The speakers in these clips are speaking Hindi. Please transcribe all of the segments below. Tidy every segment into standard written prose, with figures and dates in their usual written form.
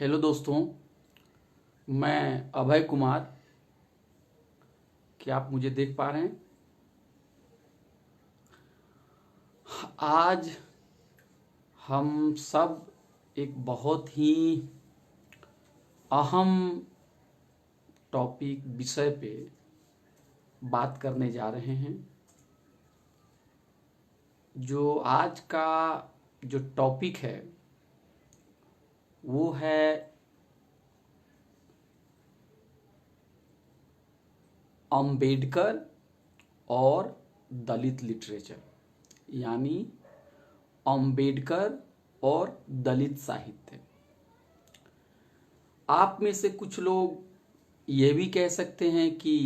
हेलो दोस्तों, मैं अभय कुमार। क्या आप मुझे देख पा रहे हैं? आज हम सब एक बहुत ही अहम टॉपिक विषय पे बात करने जा रहे हैं। जो आज का जो टॉपिक है वो है अंबेडकर और दलित लिटरेचर, यानी अंबेडकर और दलित साहित्य। आप में से कुछ लोग ये भी कह सकते हैं कि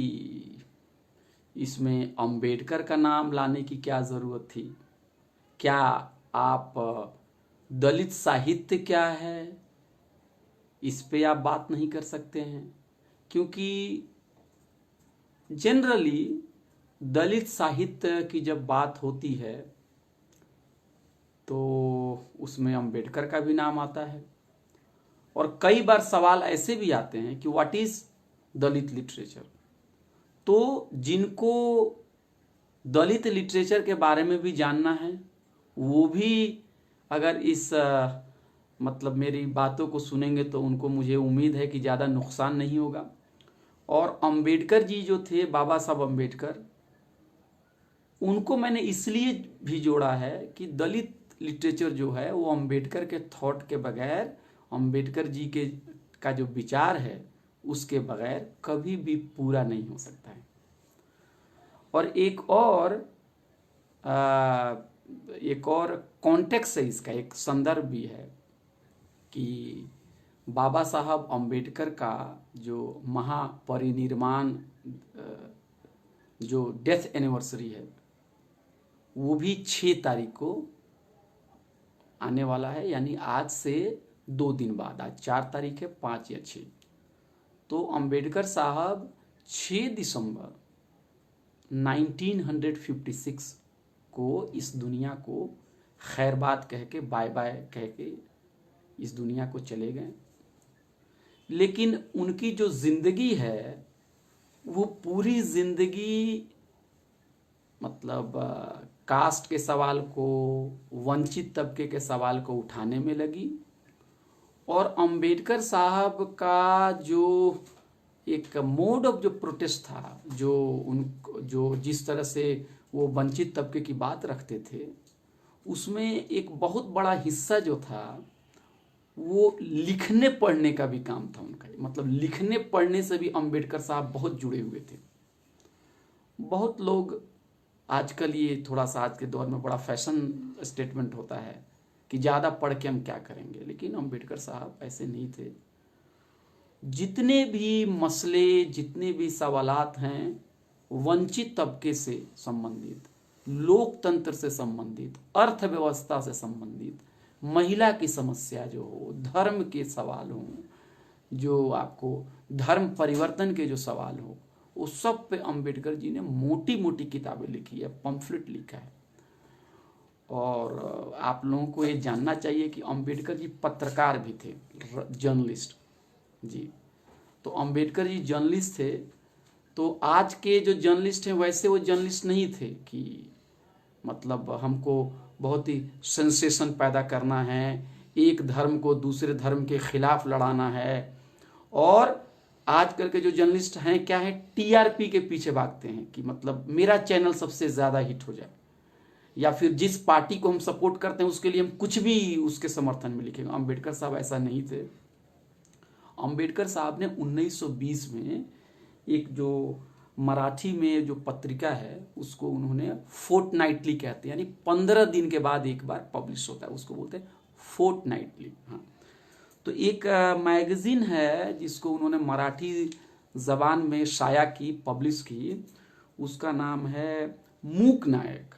इसमें अंबेडकर का नाम लाने की क्या ज़रूरत थी। क्या आप दलित साहित्य क्या है इस पे आप बात नहीं कर सकते हैं? क्योंकि जनरली दलित साहित्य की जब बात होती है तो उसमें अंबेडकर का भी नाम आता है। और कई बार सवाल ऐसे भी आते हैं कि व्हाट इज दलित लिटरेचर। तो जिनको दलित लिटरेचर के बारे में भी जानना है वो भी अगर इस मतलब मेरी बातों को सुनेंगे तो उनको मुझे उम्मीद है कि ज़्यादा नुकसान नहीं होगा। और अंबेडकर जी जो थे, बाबा साहब अंबेडकर, उनको मैंने इसलिए भी जोड़ा है कि दलित लिटरेचर जो है वो अंबेडकर के थॉट के बगैर, अंबेडकर जी के का जो विचार है उसके बगैर कभी भी पूरा नहीं हो सकता है। और एक और कॉन्टेक्स्ट है, इसका एक संदर्भ भी है कि बाबा साहब अंबेडकर का जो महापरिनिर्वाण जो डेथ एनिवर्सरी है वो भी 6 तारीख को आने वाला है, यानी आज से 2 दिन बाद। आज 4 तारीख है, 5 या 6। तो अंबेडकर साहब 6 दिसंबर 1956 को इस दुनिया को खैरबाद कह के, बाय बाय कह के इस दुनिया को चले गए। लेकिन उनकी जो जिंदगी है वो पूरी जिंदगी मतलब कास्ट के सवाल को, वंचित तबके के सवाल को उठाने में लगी। और अंबेडकर साहब का जो एक मोड ऑफ जो प्रोटेस्ट था, जो जिस तरह से वो वंचित तबके की बात रखते थे, उसमें एक बहुत बड़ा हिस्सा जो था वो लिखने पढ़ने का भी काम था उनका। मतलब लिखने पढ़ने से भी अंबेडकर साहब बहुत जुड़े हुए थे। बहुत लोग आजकल, ये थोड़ा सा आज के दौर में बड़ा फैशन स्टेटमेंट होता है कि ज़्यादा पढ़ के हम क्या करेंगे, लेकिन अंबेडकर साहब ऐसे नहीं थे। जितने भी मसले, जितने भी सवालात हैं वंचित तबके से संबंधित, लोकतंत्र से संबंधित, अर्थव्यवस्था से संबंधित, महिला की समस्या जो हो, धर्म के सवाल हो, जो आपको धर्म परिवर्तन के जो सवाल हो, उस सब पे अंबेडकर जी ने मोटी मोटी किताबें लिखी है, पम्फलेट लिखा है। और आप लोगों को ये जानना चाहिए कि अंबेडकर जी पत्रकार भी थे, जर्नलिस्ट जी। तो अंबेडकर जी जर्नलिस्ट थे। तो आज के जो जर्नलिस्ट हैं वैसे वो जर्नलिस्ट नहीं थे कि मतलब हमको बहुत ही सेंसेशन पैदा करना है, एक धर्म को दूसरे धर्म के खिलाफ लड़ाना है। और आजकल के जो जर्नलिस्ट हैं क्या है, टीआरपी के पीछे भागते हैं कि मतलब मेरा चैनल सबसे ज़्यादा हिट हो जाए, या फिर जिस पार्टी को हम सपोर्ट करते हैं उसके लिए हम कुछ भी उसके समर्थन में लिखेंगे। अंबेडकर साहब ऐसा नहीं थे। अंबेडकर साहब ने 1920 में एक जो मराठी में जो पत्रिका है उसको उन्होंने फोर्टनाइटली कहते हैं, यानी 15 दिन के बाद एक बार पब्लिश होता है, उसको बोलते हैं फोर्टनाइटली। हाँ, तो एक मैगजीन है जिसको उन्होंने मराठी जबान में शाया की, पब्लिश की, उसका नाम है मूक नायक।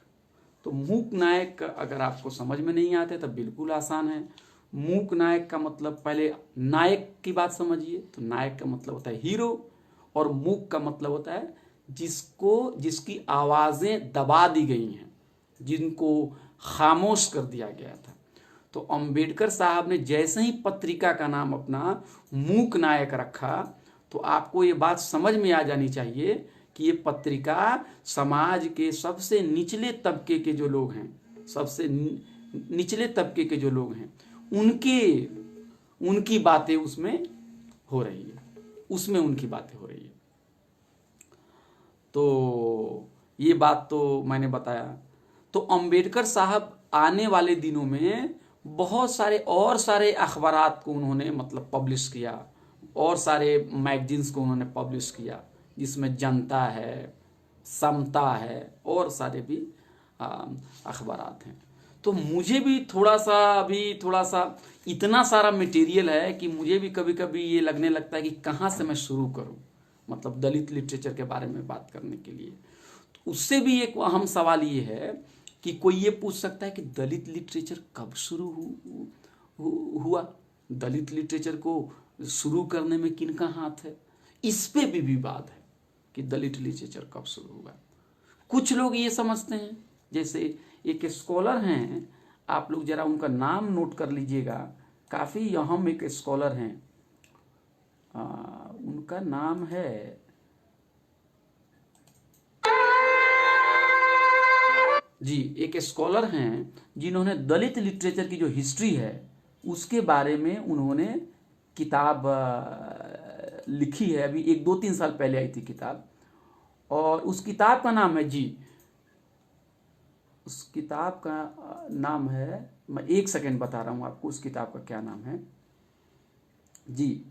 तो मूक नायक अगर आपको समझ में नहीं आते तो बिल्कुल आसान है। मूक नायक का मतलब, पहले नायक की बात समझिए। तो नायक का मतलब होता है हीरो, और मूक का मतलब होता है जिसकी आवाज़ें दबा दी गई हैं, जिनको खामोश कर दिया गया था। तो अंबेडकर साहब ने जैसे ही पत्रिका का नाम अपना मूक नायक रखा, तो आपको ये बात समझ में आ जानी चाहिए कि ये पत्रिका समाज के सबसे निचले तबके के जो लोग हैं, सबसे निचले तबके के जो लोग हैं, उनकी बातें उसमें हो रही है, उसमें उनकी बातें हो रही है। तो ये बात तो मैंने बताया। तो अंबेडकर साहब आने वाले दिनों में बहुत सारे अखबारात को उन्होंने मतलब पब्लिश किया, और सारे मैगजीन्स को उन्होंने पब्लिश किया, जिसमें जनता है, समता है, और सारे भी अखबारात हैं। तो मुझे भी थोड़ा सा इतना सारा मटेरियल है कि मुझे भी कभी कभी ये लगने लगता है कि कहाँ से मैं शुरू करूं, मतलब दलित लिटरेचर के बारे में बात करने के लिए। तो उससे भी एक अहम सवाल ये है कि कोई ये पूछ सकता है कि दलित लिटरेचर कब शुरू हुआ, दलित लिटरेचर को शुरू करने में किनका हाथ है। इस पे भी विवाद है कि दलित लिटरेचर कब शुरू हुआ। कुछ लोग ये समझते हैं, जैसे एक स्कॉलर हैं, आप लोग जरा उनका नाम नोट कर लीजिएगा, काफ़ी अहम एक स्कॉलर हैं, उनका नाम है जी, एक स्कॉलर हैं जिन्होंने दलित लिटरेचर की जो हिस्ट्री है उसके बारे में उन्होंने किताब लिखी है। अभी 1-2-3 साल पहले आई थी किताब, और उस किताब का नाम है जी, उस किताब का नाम है, मैं 1 सेकेंड बता रहा हूँ आपको उस किताब का क्या नाम है जी।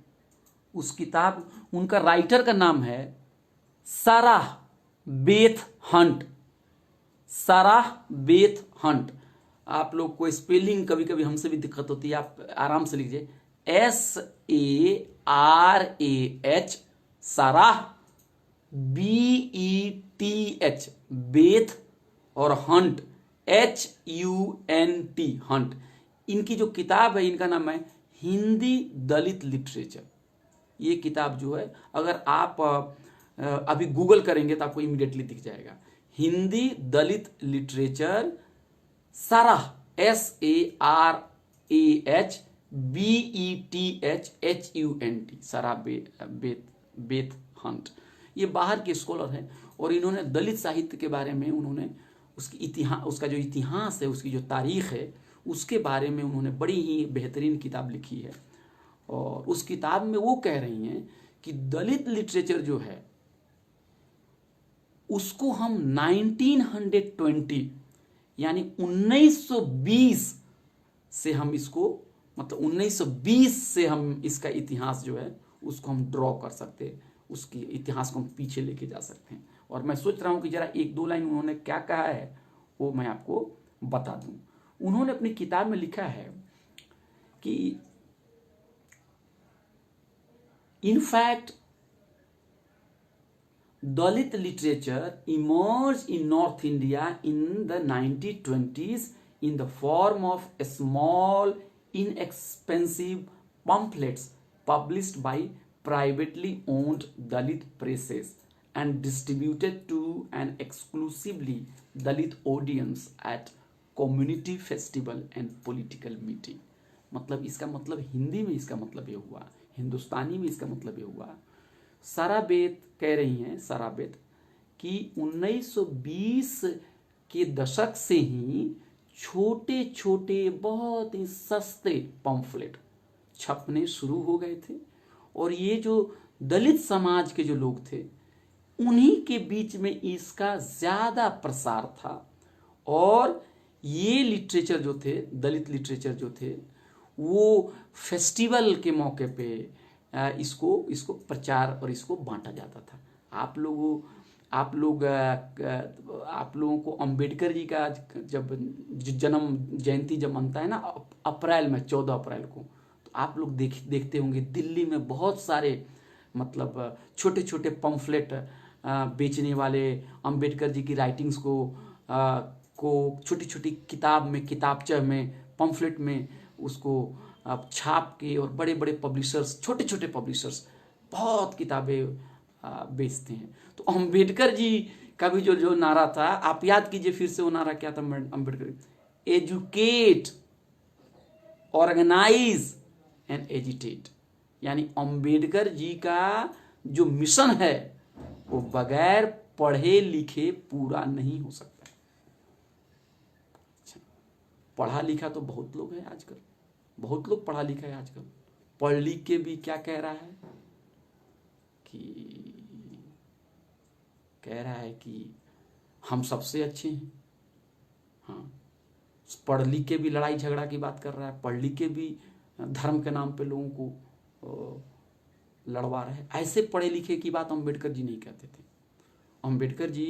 उस किताब, उनका राइटर का नाम है Sarah Beth Hunt. Sarah Beth Hunt. आप लोग को स्पेलिंग कभी कभी हमसे भी दिक्कत होती है, आप आराम से लीजिए, SARAH, साराह, BETH, बेथ, और हंट, HUNT, हंट। इनकी जो किताब है, इनका नाम है हिंदी दलित लिटरेचर। ये किताब जो है, अगर आप अभी गूगल करेंगे तो आपको इमीडिएटली दिख जाएगा, Hindi Dalit literature, Sarah, SARAH BETH HUNT, Sarah Beth Hunt. ये बाहर के स्कॉलर हैं, और इन्होंने दलित साहित्य के बारे में उन्होंने उसकी इतिहास, उसका जो इतिहास है, उसकी जो तारीख है, उसके बारे में उन्होंने बड़ी ही बेहतरीन किताब लिखी है। और उस किताब में वो कह रही हैं कि दलित लिटरेचर जो है उसको हम 1920 यानी 1920 से हम इसको, मतलब 1920 से हम इसका इतिहास जो है उसको हम ड्रॉ कर सकते हैं, उसकी इतिहास को हम पीछे लेके जा सकते हैं। और मैं सोच रहा हूं कि जरा 1-2 लाइन उन्होंने क्या कहा है वो मैं आपको बता दूं। उन्होंने अपनी किताब में लिखा है कि in fact Dalit literature emerged in North India in the 1920s in the form of small, inexpensive pamphlets published by privately owned Dalit presses and distributed to an exclusively Dalit audience at community festival and political meeting। मतलब इसका मतलब हिंदी में इसका मतलब ये हुआ, हिंदुस्तानी में इसका मतलब ये हुआ, साराबेत कह रही हैं, साराबेत, कि 1920 के दशक से ही छोटे छोटे बहुत ही सस्ते पंफलेट छपने शुरू हो गए थे, और ये जो दलित समाज के जो लोग थे उन्हीं के बीच में इसका ज़्यादा प्रसार था। और ये लिटरेचर जो थे, दलित लिटरेचर जो थे, वो फेस्टिवल के मौके पे इसको प्रचार और इसको बांटा जाता था। आप लोगों को अंबेडकर जी का जब जन्म जयंती जब मनता है ना अप्रैल में, 14 अप्रैल को, तो आप लोग देखते होंगे दिल्ली में बहुत सारे मतलब छोटे छोटे पंफलेट बेचने वाले अंबेडकर जी की राइटिंग्स को छोटी छोटी किताब में, किताबचा में, पंफलेट में उसको छाप के, और बड़े बड़े पब्लिशर्स, छोटे छोटे पब्लिशर्स बहुत किताबें बेचते हैं। तो अंबेडकर जी का भी जो नारा था, आप याद कीजिए फिर से वो नारा क्या था Ambedkar, educate organise and agitate. यानी अंबेडकर जी का जो मिशन है वो बगैर पढ़े लिखे पूरा नहीं हो सकता। अच्छा, पढ़ा लिखा तो बहुत लोग हैं आजकल, बहुत लोग पढ़ा लिखा है आजकल, पढ़ लिख के भी क्या कह रहा है कि हम सबसे अच्छे हैं। हाँ, पढ़ लिख के भी लड़ाई झगड़ा की बात कर रहा है, पढ़ लिख के भी धर्म के नाम पे लोगों को लड़वा रहा है। ऐसे पढ़े लिखे की बात अंबेडकर जी नहीं कहते थे। अंबेडकर जी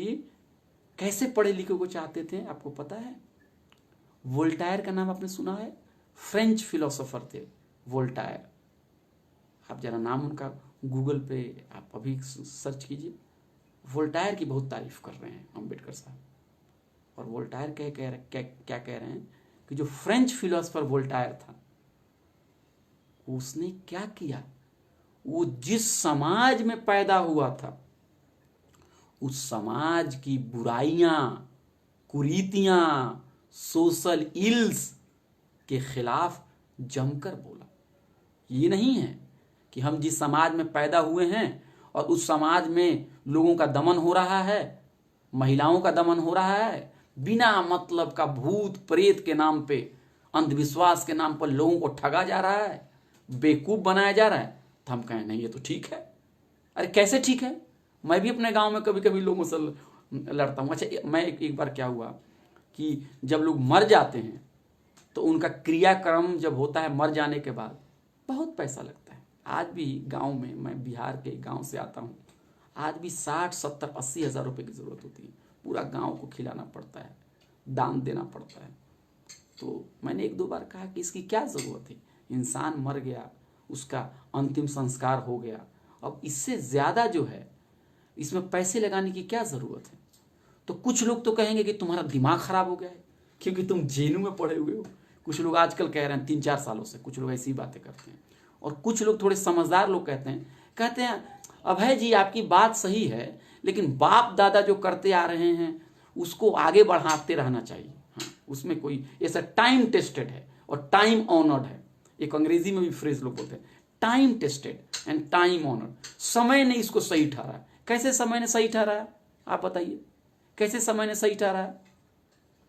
कैसे पढ़े लिखे को चाहते थे आपको पता है? वोल्टायर का नाम आपने सुना है? फ्रेंच फिलोसोफर थे वोल्टायर। आप जरा नाम उनका गूगल पे आप अभी सर्च कीजिए। वोल्टायर की बहुत तारीफ कर रहे हैं अंबेडकर साहब। और वोल्टायर क्या कह रहे हैं कि जो फ्रेंच फिलोसोफर वोल्टायर था उसने क्या किया, वो जिस समाज में पैदा हुआ था उस समाज की बुराइयां, कुरीतियां, सोशल इल्स के खिलाफ जमकर बोला। ये नहीं है कि हम जिस समाज में पैदा हुए हैं और उस समाज में लोगों का दमन हो रहा है, महिलाओं का दमन हो रहा है, बिना मतलब का भूत प्रेत के नाम पे, अंधविश्वास के नाम पर लोगों को ठगा जा रहा है, बेवकूफ बनाया जा रहा है, तो हम कहें नहीं ये तो ठीक है। अरे कैसे ठीक है? मैं भी अपने गांव में कभी कभी लोगों से लड़ता हूं। अच्छा, मैं एक बार क्या हुआ कि जब लोग मर जाते हैं तो उनका क्रियाक्रम जब होता है मर जाने के बाद बहुत पैसा लगता है। आज भी गांव में, मैं बिहार के गांव से आता हूं, आज भी 60, 70, 80 हज़ार रुपये की ज़रूरत होती है। पूरा गांव को खिलाना पड़ता है, दान देना पड़ता है। तो मैंने 1-2 बार कहा कि इसकी क्या ज़रूरत है? इंसान मर गया, उसका अंतिम संस्कार हो गया, अब इससे ज़्यादा जो है इसमें पैसे लगाने की क्या ज़रूरत है? तो कुछ लोग तो कहेंगे कि तुम्हारा दिमाग खराब हो गया है क्योंकि तुम जेनू में पढ़े हुए हो। कुछ लोग आजकल कह रहे हैं 3-4 सालों से, कुछ लोग ऐसी बातें करते हैं। और कुछ लोग थोड़े समझदार लोग कहते हैं अभय जी आपकी बात सही है, लेकिन बाप दादा जो करते आ रहे हैं उसको आगे बढ़ाते रहना चाहिए। हाँ, उसमें कोई ऐसा टाइम टेस्टेड है और टाइम ऑनर्ड है। एक अंग्रेजी में भी फ्रेज लोग बोलते हैं time tested and time honoured. समय ने इसको सही ठहराया। कैसे समय ने सही ठहराया आप बताइए? कैसे समय ने सही ठहराया?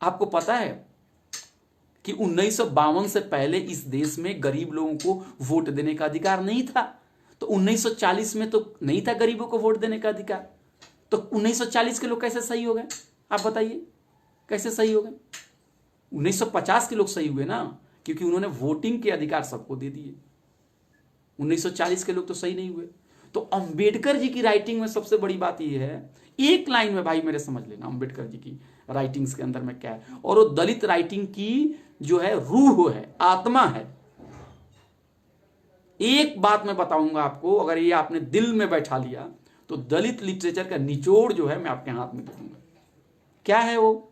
आपको पता है कि 1952 से पहले इस देश में गरीब लोगों को वोट देने का अधिकार नहीं था। तो 1940 में तो नहीं था गरीबों को वोट देने का अधिकार। तो 1940 के लोग कैसे सही हो गए आप बताइए? कैसे सही हो गए? 1950 के लोग सही हुए ना, क्योंकि उन्होंने वोटिंग के अधिकार सबको दे दिए। 1940 के लोग तो सही नहीं हुए। तो अंबेडकर जी की राइटिंग में सबसे बड़ी बात यह है, एक लाइन में भाई मेरे समझ लेना अंबेडकर जी की राइटिंग्स के अंदर में क्या है। और वो दलित राइटिंग की जो है रूह है, आत्मा है। एक बात मैं बताऊंगा आपको, अगर ये आपने दिल में बैठा लिया तो दलित लिटरेचर का निचोड़ जो है मैं आपके हाथ में दे दूंगा। क्या है वो?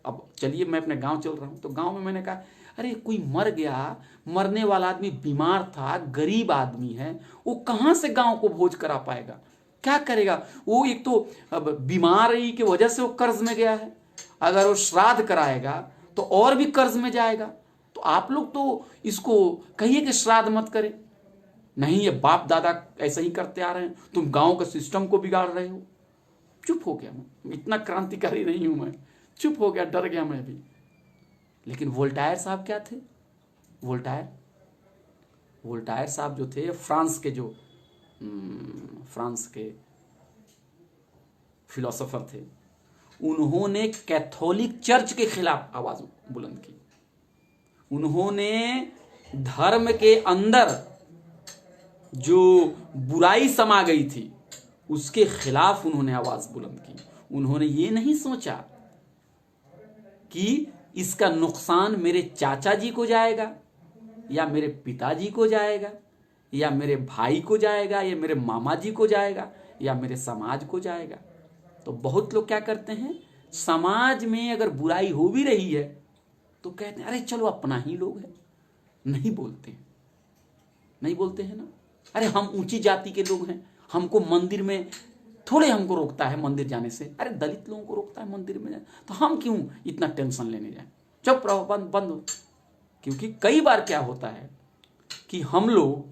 अब चलिए मैं अपने गांव चल रहा हूं, तो गांव में मैंने कहा अरे कोई मर गया, मरने वाला आदमी बीमार था, गरीब आदमी है, वो कहां से गांव को भोज करा पाएगा? क्या करेगा वो? एक तो अब बीमारी की वजह से वो कर्ज में गया है, अगर वो श्राद्ध कराएगा तो और भी कर्ज में जाएगा। तो आप लोग तो इसको कहिए कि श्राद्ध मत करें। नहीं, ये बाप दादा ऐसे ही करते आ रहे हैं, तुम गांव के सिस्टम को बिगाड़ रहे हो। चुप हो गया मैं, इतना क्रांतिकारी नहीं हूं मैं, चुप हो गया, डर गया मैं भी। लेकिन वोल्टायर साहब क्या थे? वोल्टायर साहब जो थे फ्रांस के फिलोसोफर थे। उन्होंने कैथोलिक चर्च के खिलाफ आवाज बुलंद की। उन्होंने धर्म के अंदर जो बुराई समा गई थी उसके खिलाफ उन्होंने आवाज बुलंद की। उन्होंने ये नहीं सोचा कि इसका नुकसान मेरे चाचा जी को जाएगा या मेरे पिताजी को जाएगा या मेरे भाई को जाएगा या मेरे मामा जी को जाएगा या मेरे समाज को जाएगा। तो बहुत लोग क्या करते हैं, समाज में अगर बुराई हो भी रही है तो कहते हैं अरे चलो अपना ही लोग है। नहीं बोलते हैं ना। अरे हम ऊंची जाति के लोग हैं, हमको मंदिर में थोड़े हमको रोकता है मंदिर जाने से। अरे दलित लोगों को रोकता है मंदिर में जाने, तो हम क्यों इतना टेंशन लेने जाए? चुप रहो, बंद हो। क्योंकि कई बार क्या होता है कि हम लोग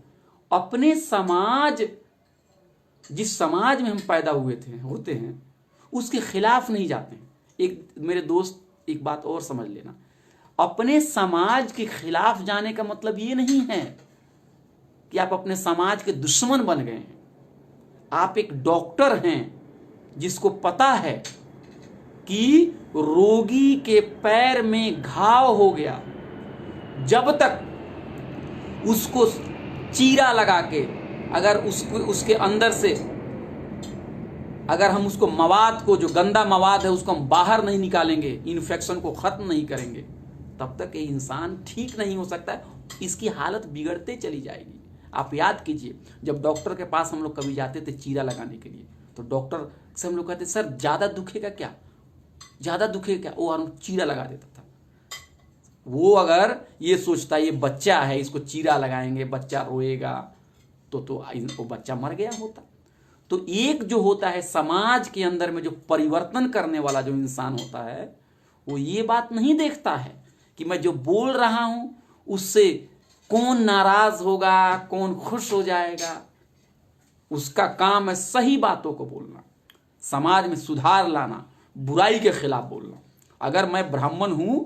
अपने समाज, जिस समाज में हम पैदा हुए थे होते हैं, उसके खिलाफ नहीं जाते हैं। एक मेरे दोस्त, एक बात और समझ लेना, अपने समाज के खिलाफ जाने का मतलब ये नहीं है कि आप अपने समाज के दुश्मन बन गए हैं। आप एक डॉक्टर हैं जिसको पता है कि रोगी के पैर में घाव हो गया, जब तक उसको चीरा लगा के अगर उसके अंदर से अगर हम उसको मवाद को, जो गंदा मवाद है, उसको हम बाहर नहीं निकालेंगे, इन्फेक्शन को खत्म नहीं करेंगे, तब तक ये इंसान ठीक नहीं हो सकता है। इसकी हालत बिगड़ते चली जाएगी। आप याद कीजिए, जब डॉक्टर के पास हम लोग कभी जाते थे चीरा लगाने के लिए, तो डॉक्टर से हम लोग कहते सर ज्यादा दुखेगा क्या, ज्यादा दुखेगा क्या, वो चीरा लगा देता था। वो अगर ये सोचता ये बच्चा है, इसको चीरा लगाएंगे, बच्चा रोएगा, तो वो बच्चा मर गया होता। तो एक जो होता है समाज के अंदर में जो परिवर्तन करने वाला जो इंसान होता है, वो ये बात नहीं देखता है कि मैं जो बोल रहा हूं उससे कौन नाराज होगा, कौन खुश हो जाएगा। उसका काम है सही बातों को बोलना, समाज में सुधार लाना, बुराई के खिलाफ बोलना। अगर मैं ब्राह्मण हूं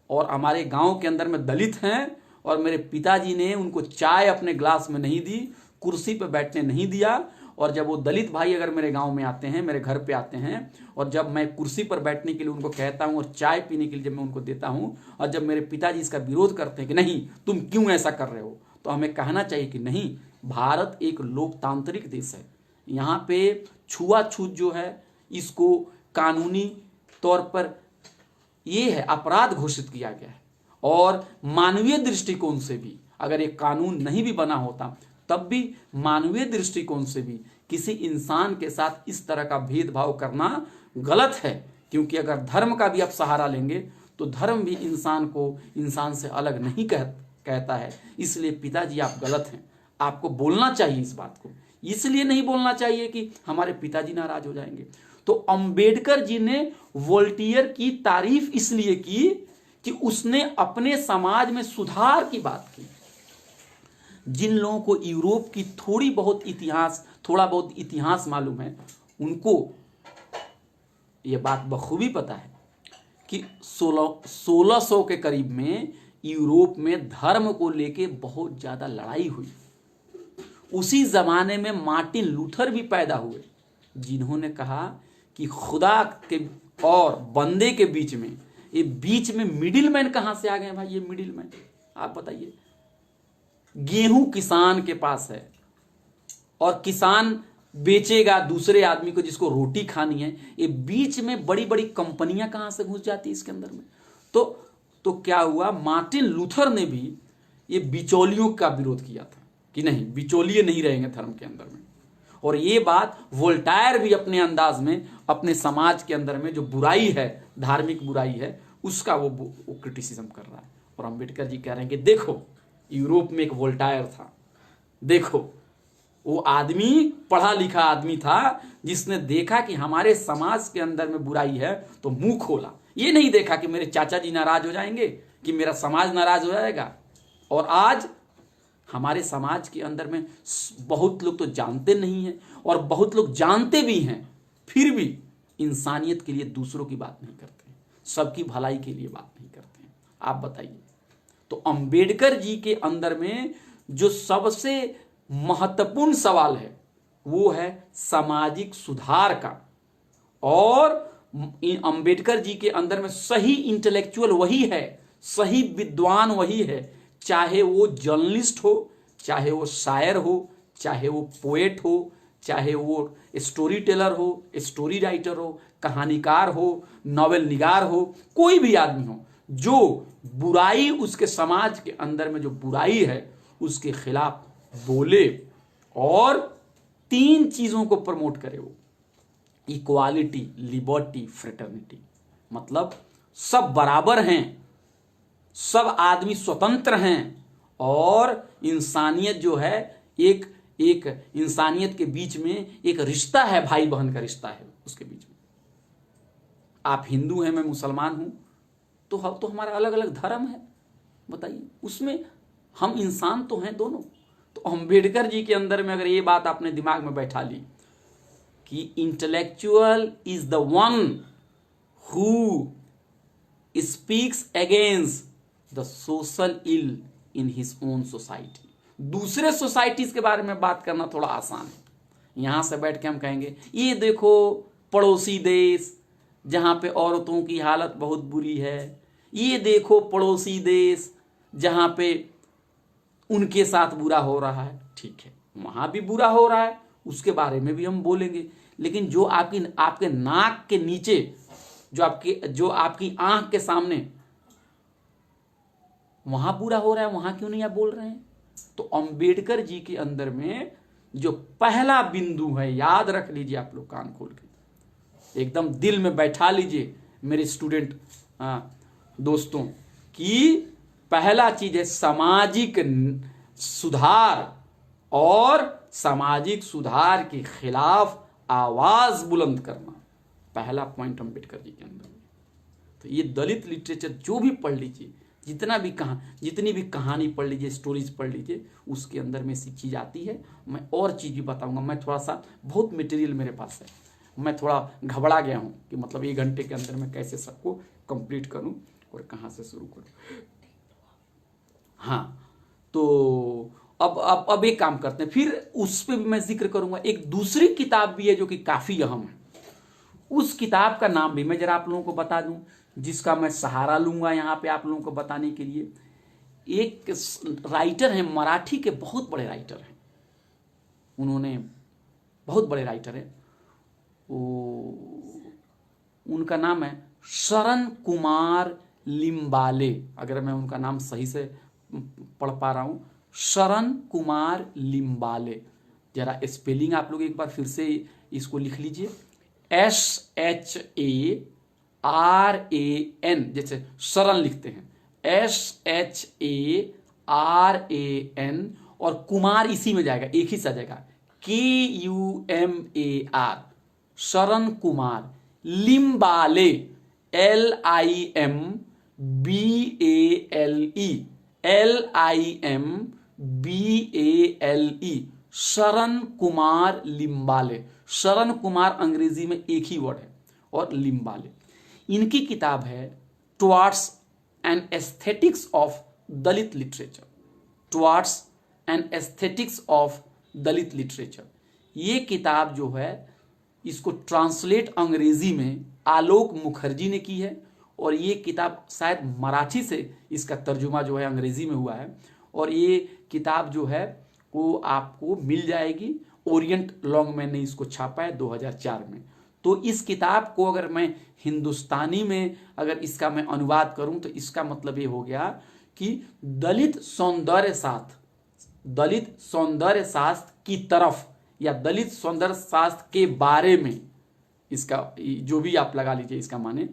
और हमारे गांव के अंदर में दलित हैं और मेरे पिताजी ने उनको चाय अपने ग्लास में नहीं दी, कुर्सी पर बैठने नहीं दिया, और जब वो दलित भाई अगर मेरे गांव में आते हैं, मेरे घर पे आते हैं, और जब मैं कुर्सी पर बैठने के लिए उनको कहता हूं और चाय पीने के लिए जब मैं उनको देता हूं, और जब मेरे पिताजी इसका विरोध करते हैं कि नहीं तुम क्यों ऐसा कर रहे हो, तो हमें कहना चाहिए कि नहीं, भारत एक लोकतांत्रिक देश है, यहाँ पे छुआछूत जो है इसको कानूनी तौर पर ये है अपराध घोषित किया गया है। और मानवीय दृष्टिकोण से भी अगर एक कानून नहीं भी बना होता, तब भी मानवीय दृष्टिकोण से भी किसी इंसान के साथ इस तरह का भेदभाव करना गलत है। क्योंकि अगर धर्म का भी आप सहारा लेंगे तो धर्म भी इंसान को इंसान से अलग नहीं कहता है। इसलिए पिताजी आप गलत हैं, आपको बोलना चाहिए इस बात को। इसलिए नहीं बोलना चाहिए कि हमारे पिताजी नाराज हो जाएंगे। तो अंबेडकर जी ने वोल्टियर की तारीफ इसलिए की कि उसने अपने समाज में सुधार की बात की। जिन लोगों को यूरोप की थोड़ा बहुत इतिहास मालूम है, उनको यह बात बखूबी पता है कि 1600 के करीब में यूरोप में धर्म को लेके बहुत ज्यादा लड़ाई हुई। उसी जमाने में मार्टिन लूथर भी पैदा हुए, जिन्होंने कहा कि खुदा के और बंदे के बीच में, ये बीच में मिडिल मैन कहां से आ गए भाई? ये मिडिल मैन आप बताइए। गेहूं किसान के पास है और किसान बेचेगा दूसरे आदमी को जिसको रोटी खानी है, ये बीच में बड़ी बड़ी कंपनियां कहां से घुस जाती है इसके अंदर में। तो क्या हुआ, मार्टिन लूथर ने भी ये बिचौलियों का विरोध किया था कि नहीं, बिचौलिए नहीं रहेंगे धर्म के अंदर में। और ये बात वोल्टायर भी अपने अंदाज में अपने समाज के अंदर में जो बुराई है, धार्मिक बुराई है, उसका वो क्रिटिसिज्म कर रहा है। और अंबेडकर जी कह रहे हैं कि देखो यूरोप में एक वोल्टायर था, देखो वो आदमी पढ़ा लिखा आदमी था जिसने देखा कि हमारे समाज के अंदर में बुराई है तो मुंह खोला। ये नहीं देखा कि मेरे चाचा जी नाराज हो जाएंगे, कि मेरा समाज नाराज हो जाएगा। और आज हमारे समाज के अंदर में बहुत लोग तो जानते नहीं हैं और बहुत लोग जानते भी हैं, फिर भी इंसानियत के लिए दूसरों की बात नहीं करते हैं, सबकी भलाई के लिए बात नहीं करते हैं। आप बताइए। तो अंबेडकर जी के अंदर में जो सबसे महत्वपूर्ण सवाल है वो है सामाजिक सुधार का। और अंबेडकर जी के अंदर में सही इंटेलेक्चुअल वही है, सही विद्वान वही है, चाहे वो जर्नलिस्ट हो, चाहे वो शायर हो, चाहे वो पोएट हो, चाहे वो स्टोरी टेलर हो, स्टोरी राइटर हो, कहानीकार हो, नॉवेल निगार हो, कोई भी आदमी हो जो बुराई, उसके समाज के अंदर में जो बुराई है उसके खिलाफ बोले और 3 चीजों को प्रमोट करे वो, इक्वालिटी, लिबर्टी, फ्रेटर्निटी। मतलब सब बराबर हैं, सब आदमी स्वतंत्र हैं, और इंसानियत जो है एक इंसानियत के बीच में एक रिश्ता है, भाई बहन का रिश्ता है उसके बीच में। आप हिंदू हैं, मैं मुसलमान हूं, तो हमारा अलग अलग धर्म है, बताइए, उसमें हम इंसान तो हैं दोनों। तो अम्बेडकर जी के अंदर में अगर ये बात आपने दिमाग में बैठा ली कि intellectual is the one who speaks against the social ill in his own society. दूसरे सोसाइटीज के बारे में बात करना थोड़ा आसान है। यहां से बैठ के हम कहेंगे ये देखो पड़ोसी देश जहां पे औरतों की हालत बहुत बुरी है, ये देखो पड़ोसी देश जहां पे उनके साथ बुरा हो रहा है। ठीक है, वहां भी बुरा हो रहा है, उसके बारे में भी हम बोलेंगे। लेकिन जो आपके नाक के नीचे, जो आपकी आंख के सामने वहां बुरा हो रहा है, वहां क्यों नहीं आप बोल रहे हैं? तो अंबेडकर जी के अंदर में जो पहला बिंदु है, याद रख लीजिए आप लोग, कान खोल के एकदम दिल में बैठा लीजिए मेरे स्टूडेंट दोस्तों, कि पहला चीज है सामाजिक सुधार, और सामाजिक सुधार के खिलाफ आवाज बुलंद करना। पहला पॉइंट अंबेडकर जी के अंदर। तो ये दलित लिटरेचर जो भी पढ़ लीजिए, जितनी भी कहानी पढ़ लीजिए, स्टोरीज पढ़ लीजिए, उसके अंदर में सीखी जाती है। मैं और चीज भी बताऊंगा। मैं थोड़ा सा, बहुत मटेरियल मेरे पास है, मैं थोड़ा घबरा गया हूं कि मतलब 1 घंटे के अंदर में कैसे सबको कंप्लीट करूं और कहां से शुरू करूं। हाँ, तो अब एक काम करते हैं, फिर उस पर भी मैं जिक्र करूंगा। एक दूसरी किताब भी है जो कि काफी अहम है। उस किताब का नाम भी मैं जरा आप लोगों को बता दूं, जिसका मैं सहारा लूंगा यहां पे आप लोगों को बताने के लिए। एक राइटर है, मराठी के बहुत बड़े राइटर हैं, उन्होंने बहुत बड़े राइटर हैं, उनका नाम है शरण कुमार लिम्बाले। अगर मैं उनका नाम सही से पढ़ पा रहा हूं, शरण कुमार लिम्बाले। जरा स्पेलिंग आप लोग एक बार फिर से इसको लिख लीजिए, SHARAN, जैसे शरण लिखते हैं, SHARAN, और कुमार इसी में जाएगा, एक ही सा जाएगा, KUMAR, शरण कुमार। लिम्बाले, LIMBALE, शरण कुमार लिम्बाले। शरण कुमार अंग्रेजी में एक ही वर्ड है, और लिम्बाले। इनकी किताब है towards an aesthetics of Dalit literature. Towards an aesthetics of Dalit literature. ये किताब जो है, इसको ट्रांसलेट अंग्रेजी में आलोक मुखर्जी ने की है, और ये किताब शायद मराठी से इसका तर्जुमा जो है अंग्रेजी में हुआ है। और ये किताब जो है वो आपको मिल जाएगी, ओरिएंट लॉन्गमैन ने इसको छापा है 2004 में। तो इस किताब को अगर मैं हिंदुस्तानी में अगर इसका मैं अनुवाद करूं, तो इसका मतलब ये हो गया कि दलित सौंदर्य शास्त्र की तरफ, या दलित सौंदर्य शास्त्र के बारे में, इसका जो भी आप लगा लीजिए इसका माने।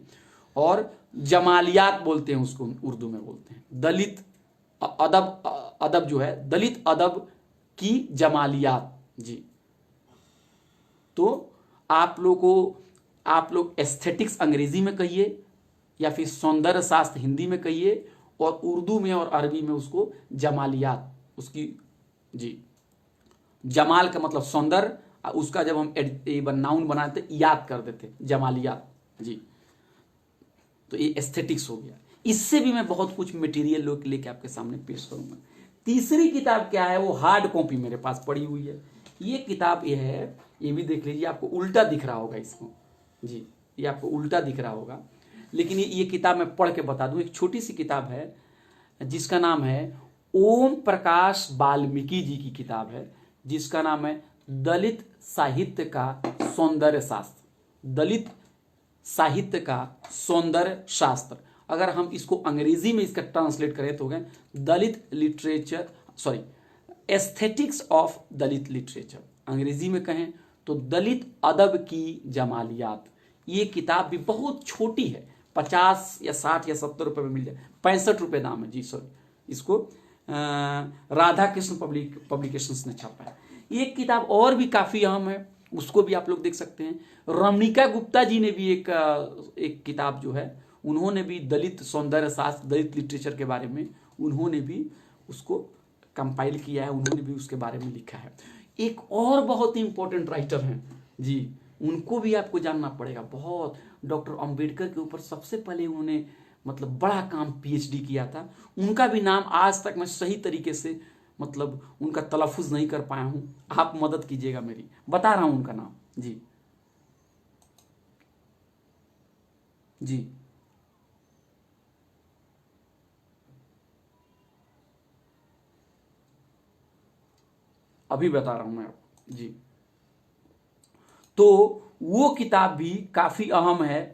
और जमालियात बोलते हैं उसको, उर्दू में बोलते हैं दलित अदब जो है, दलित अदब की जमालियात जी। तो आप लोग एस्थेटिक्स अंग्रेजी में कहिए, या फिर सौंदर्य शास्त्र हिंदी में कहिए, और उर्दू में और अरबी में उसको जमालियात, उसकी जी, जमाल का मतलब सौंदर्य, उसका जब हम नाउन बनाते याद कर देते जमालियात जी। तो ये एस्थेटिक्स हो गया। इससे भी मैं बहुत कुछ मटेरियल लेके आपके सामने पेश करूंगा। तीसरी किताब क्या है, वो हार्ड कॉपी मेरे पास पड़ी हुई है। ये किताब ये है, ये भी देख लीजिए, आपको उल्टा दिख रहा होगा इसको जी, ये आपको उल्टा दिख रहा होगा, लेकिन ये किताब मैं पढ़ के बता दूं। एक छोटी सी किताब है जिसका नाम है ओम प्रकाश वाल्मीकि जी की किताब है, जिसका नाम है दलित साहित्य का सौंदर्य शास्त्र। दलित साहित्य का सौंदर्य शास्त्र। अगर हम इसको अंग्रेजी में इसका ट्रांसलेट करें तो गए Dalit literature, aesthetics of Dalit literature. अंग्रेजी में कहें तो दलित अदब की जमालियात। ये किताब भी बहुत छोटी है, 50 या 60 या 70 रुपए में मिल जाए, 65 रुपए दाम है जी, सॉरी। इसको राधा कृष्ण पब्लिकेशंस ने छापा है। ये किताब और भी काफी अहम है, उसको भी आप लोग देख सकते हैं। रमणिका गुप्ता जी ने भी एक किताब जो है, उन्होंने भी दलित सौंदर्य शास्त्र, दलित लिटरेचर के बारे में उन्होंने भी उसको कंपाइल किया है, उन्होंने भी उसके बारे में लिखा है। एक और बहुत ही इंपॉर्टेंट राइटर हैं जी, उनको भी आपको जानना पड़ेगा। बहुत डॉक्टर अंबेडकर के ऊपर सबसे पहले उन्होंने मतलब बड़ा काम पीएचडी किया था। उनका भी नाम आज तक मैं सही तरीके से मतलब उनका तलफ़ुज़ नहीं कर पाया हूं, आप मदद कीजिएगा मेरी। बता रहा हूं उनका नाम जी जी अभी बता रहा हूं मैं आपको जी। तो वो किताब भी काफी अहम है,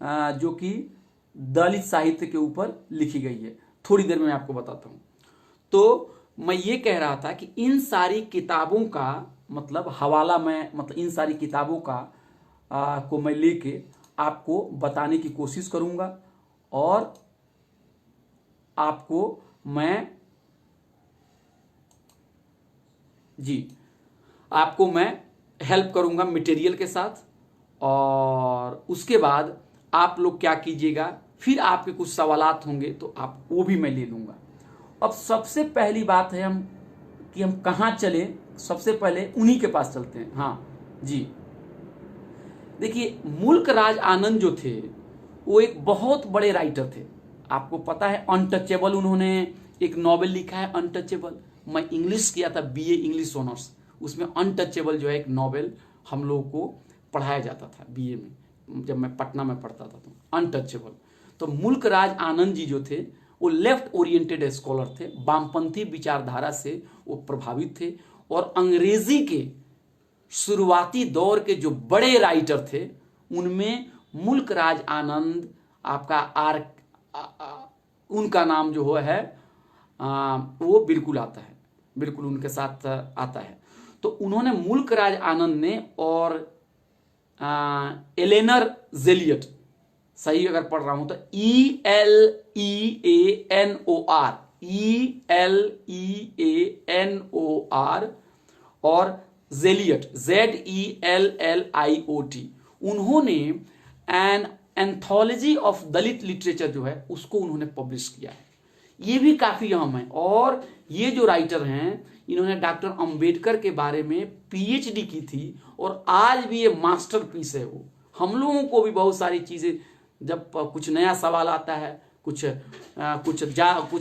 जो कि दलित साहित्य के ऊपर लिखी गई है। थोड़ी देर में आपको बताता हूं। तो मैं ये कह रहा था कि इन सारी किताबों का मतलब हवाला मैं मतलब इन सारी किताबों का को मैं लेके आपको बताने की कोशिश करूंगा, और आपको मैं जी आपको मैं हेल्प करूंगा मटेरियल के साथ। और उसके बाद आप लोग क्या कीजिएगा, फिर आपके कुछ सवालात होंगे तो आप वो भी मैं ले लूंगा। अब सबसे पहली बात है हम कि हम कहाँ चले। सबसे पहले उन्हीं के पास चलते हैं। हाँ जी, देखिए मुल्क राज आनंद जो थे वो एक बहुत बड़े राइटर थे। आपको पता है अनटचेबल, उन्होंने एक नॉवेल लिखा है अनटचेबल। मैं इंग्लिश किया था, बीए इंग्लिश ऑनर्स, उसमें अनटचेबल जो है एक नॉवेल हम लोगों को पढ़ाया जाता था बीए में, जब मैं पटना में पढ़ता था। तो अनटचेबल, तो मुल्क राज आनंद जी जो थे वो लेफ्ट ओरिएंटेड स्कॉलर थे, वामपंथी विचारधारा से वो प्रभावित थे। और अंग्रेजी के शुरुआती दौर के जो बड़े राइटर थे उनमें मुल्क राज आनंद आपका उनका नाम जो है वो बिल्कुल आता है, बिल्कुल उनके साथ आता है। तो उन्होंने मुल्क राज आनंद ने और एलेनर जेलियट, सही अगर पढ़ रहा हूं तो ELEANOR, ELEANOR और जेलियट ZELLIOT, उन्होंने an anthology of Dalit literature जो है उसको उन्होंने पब्लिश किया है। ये भी काफी अहम है। और ये जो राइटर हैं इन्होंने डॉक्टर अंबेडकर के बारे में पीएचडी की थी, और आज भी ये मास्टरपीस है। वो हम लोगों को भी बहुत सारी चीजें, जब कुछ नया सवाल आता है, कुछ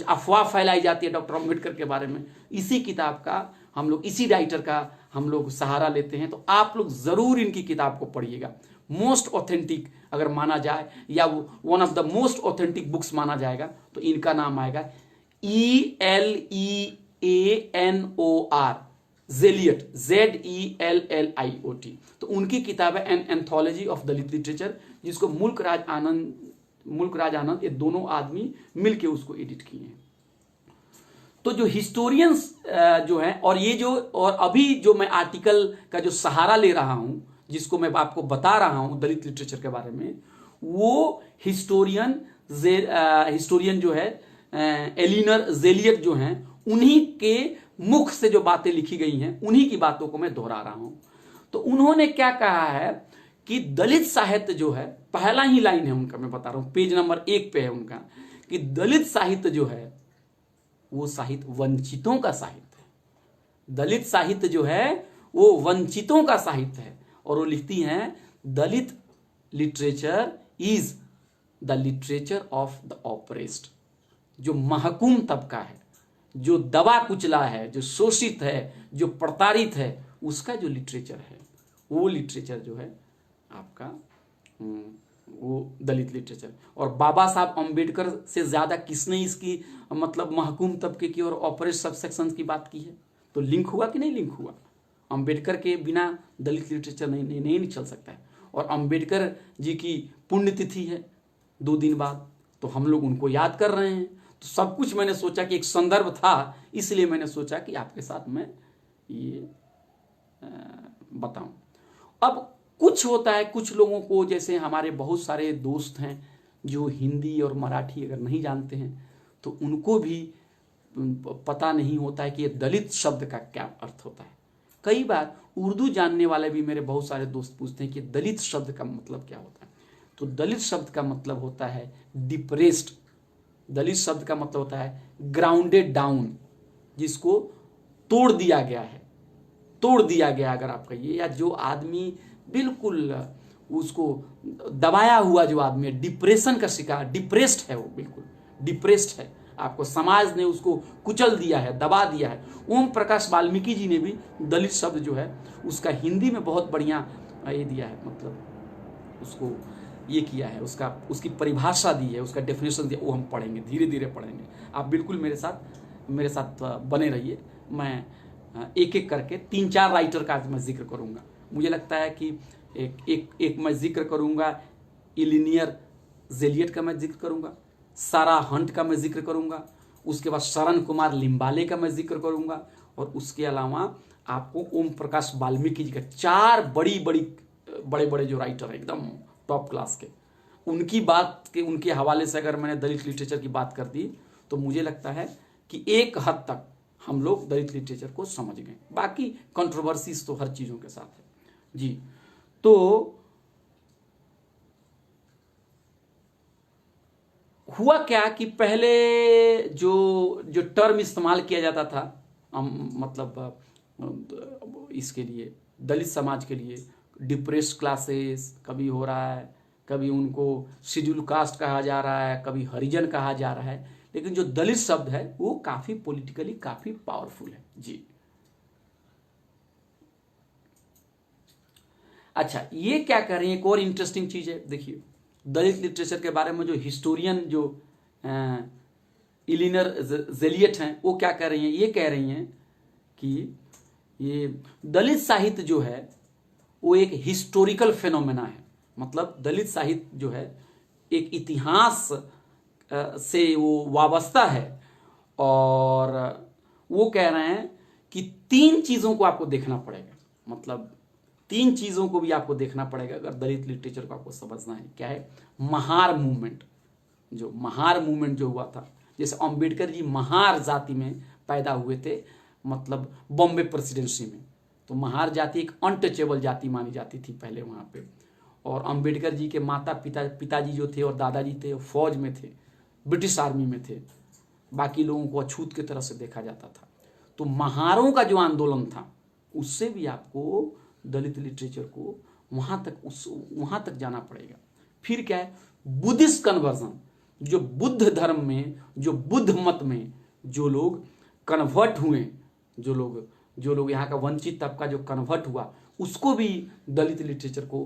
अफवाह फैलाई जाती है डॉक्टर अंबेडकर के बारे में, इसी किताब का हम लोग, इसी राइटर का हम लोग सहारा लेते हैं। तो आप लोग जरूर इनकी किताब को पढ़िएगा। मोस्ट ऑथेंटिक अगर माना जाए, या one of the most authentic books माना जाएगा, तो इनका नाम आएगा ELEANOR, जेलियट ZELLIOT। तो उनकी किताब है an anthology of Dalit literature, जिसको मुल्क राज आनंद ये दोनों आदमी मिलके उसको एडिट किए हैं। तो जो हिस्टोरियंस जो है, और ये जो, और अभी जो मैं आर्टिकल का जो सहारा ले रहा हूं, जिसको मैं आपको बता रहा हूं दलित लिटरेचर के बारे में, वो हिस्टोरियन जो है एलिनर जेलियट जो हैं, उन्हीं के मुख से जो बातें लिखी गई हैं उन्हीं की बातों को मैं दोहरा रहा हूं। तो उन्होंने क्या कहा है कि दलित साहित्य जो है, पहला ही लाइन है उनका, मैं बता रहा हूं, पेज नंबर 1 पे है उनका, कि दलित साहित्य जो है वो साहित्य वंचितों का साहित्य है। दलित साहित्य जो है वो वंचितों का साहित्य है। और वो लिखती हैं, Dalit literature is the literature of the oppressed. जो महकूम तबका है, जो दबा कुचला है, जो शोषित है, जो प्रताड़ित है, उसका जो लिटरेचर है, वो लिटरेचर जो है आपका वो दलित लिटरेचर। और बाबा साहब अंबेडकर से ज्यादा किसने इसकी मतलब महकूम तबके की और ऑपरेस्ट सबसेक्शन की बात की है? तो लिंक हुआ कि नहीं लिंक हुआ? अंबेडकर के बिना दलित लिटरेचर नहीं चल सकता है। और अंबेडकर जी की पुण्यतिथि है 2 दिन बाद, तो हम लोग उनको याद कर रहे हैं। तो सब कुछ मैंने सोचा कि एक संदर्भ था, इसलिए मैंने सोचा कि आपके साथ मैं ये बताऊं। अब कुछ होता है, कुछ लोगों को, जैसे हमारे बहुत सारे दोस्त हैं जो हिंदी और मराठी अगर नहीं जानते हैं, तो उनको भी पता नहीं होता है कि ये दलित शब्द का क्या अर्थ होता है। कई बार उर्दू जानने वाले भी मेरे बहुत सारे दोस्त पूछते हैं कि दलित शब्द का मतलब क्या होता है। तो दलित शब्द का मतलब होता है डिप्रेस्ड, दलित शब्द का मतलब होता है ग्राउंडेड डाउन, जिसको तोड़ दिया गया है, तोड़ दिया गया अगर आप कहिए, या जो आदमी बिल्कुल उसको दबाया हुआ जो आदमी है, डिप्रेशन का शिकार, डिप्रेस्ड है, वो बिल्कुल डिप्रेस्ड है, आपको समाज ने उसको कुचल दिया है, दबा दिया है। ओम प्रकाश वाल्मीकि जी ने भी दलित शब्द जो है उसका हिंदी में बहुत बढ़िया ये दिया है, मतलब उसको ये किया है, उसकी परिभाषा दी है, उसका डेफिनेशन दिया, वो हम पढ़ेंगे, धीरे धीरे पढ़ेंगे। आप बिल्कुल मेरे साथ बने रहिए। मैं एक एक करके 3-4 राइटर का मैं जिक्र करूंगा। मुझे लगता है कि एक मैं जिक्र करूंगा, इलिनियर जेलियट का मैं जिक्र करूंगा, सारा हंट का मैं जिक्र करूंगा, उसके बाद शरण कुमार लिम्बाले का मैं जिक्र करूंगा, और उसके अलावा आपको ओम प्रकाश वाल्मीकि जी का 4 बड़े बड़े जो राइटर हैं एकदम टॉप क्लास के, उनके हवाले से अगर मैंने दलित लिटरेचर की बात कर दी तो मुझे लगता है कि एक हद तक हम लोग दलित लिटरेचर को समझ गए। बाकी कंट्रोवर्सीज तो हर चीजों के साथ है जी। तो हुआ क्या कि पहले जो टर्म इस्तेमाल किया जाता था, मतलब इसके लिए, दलित समाज के लिए, डिप्रेस्ड क्लासेस कभी हो रहा है, कभी उनको शेड्यूल कास्ट कहा जा रहा है, कभी हरिजन कहा जा रहा है, लेकिन जो दलित शब्द है वो काफी पॉलिटिकली काफी पावरफुल है जी। अच्छा, ये क्या कर रही है, एक और इंटरेस्टिंग चीज है, देखिए दलित लिटरेचर के बारे में जो हिस्टोरियन जो इलिनर जेलियट हैं वो क्या कर रही हैं, ये कह रही हैं कि ये दलित साहित्य जो है वो एक हिस्टोरिकल फेनोमेना है, मतलब दलित साहित्य जो है एक इतिहास से वो वाबस्ता है, और वो कह रहे हैं कि 3 चीजों को आपको देखना पड़ेगा, मतलब 3 चीजों को भी आपको देखना पड़ेगा अगर दलित लिटरेचर को आपको समझना है। क्या है? महार मूवमेंट, जो महार मूवमेंट जो हुआ था, जैसे अंबेडकर जी महार जाति में पैदा हुए थे, मतलब बॉम्बे प्रेसिडेंसी में, तो महार जाति एक अनटचेबल जाति मानी जाती थी पहले वहां पे, और अंबेडकर जी के पिताजी जो थे और दादाजी थे फौज में थे, ब्रिटिश आर्मी में थे, बाकी लोगों को अछूत की तरह से देखा जाता था। तो महारों का जो आंदोलन था उससे भी आपको दलित लिटरेचर को वहां तक जाना पड़ेगा। फिर क्या है? बुद्धिस्ट कन्वर्जन, जो बुद्ध धर्म में, जो बुद्ध मत में जो लोग कन्वर्ट हुए, जो लोग यहाँ का वंचित तबका जो कन्वर्ट हुआ, उसको भी दलित लिटरेचर को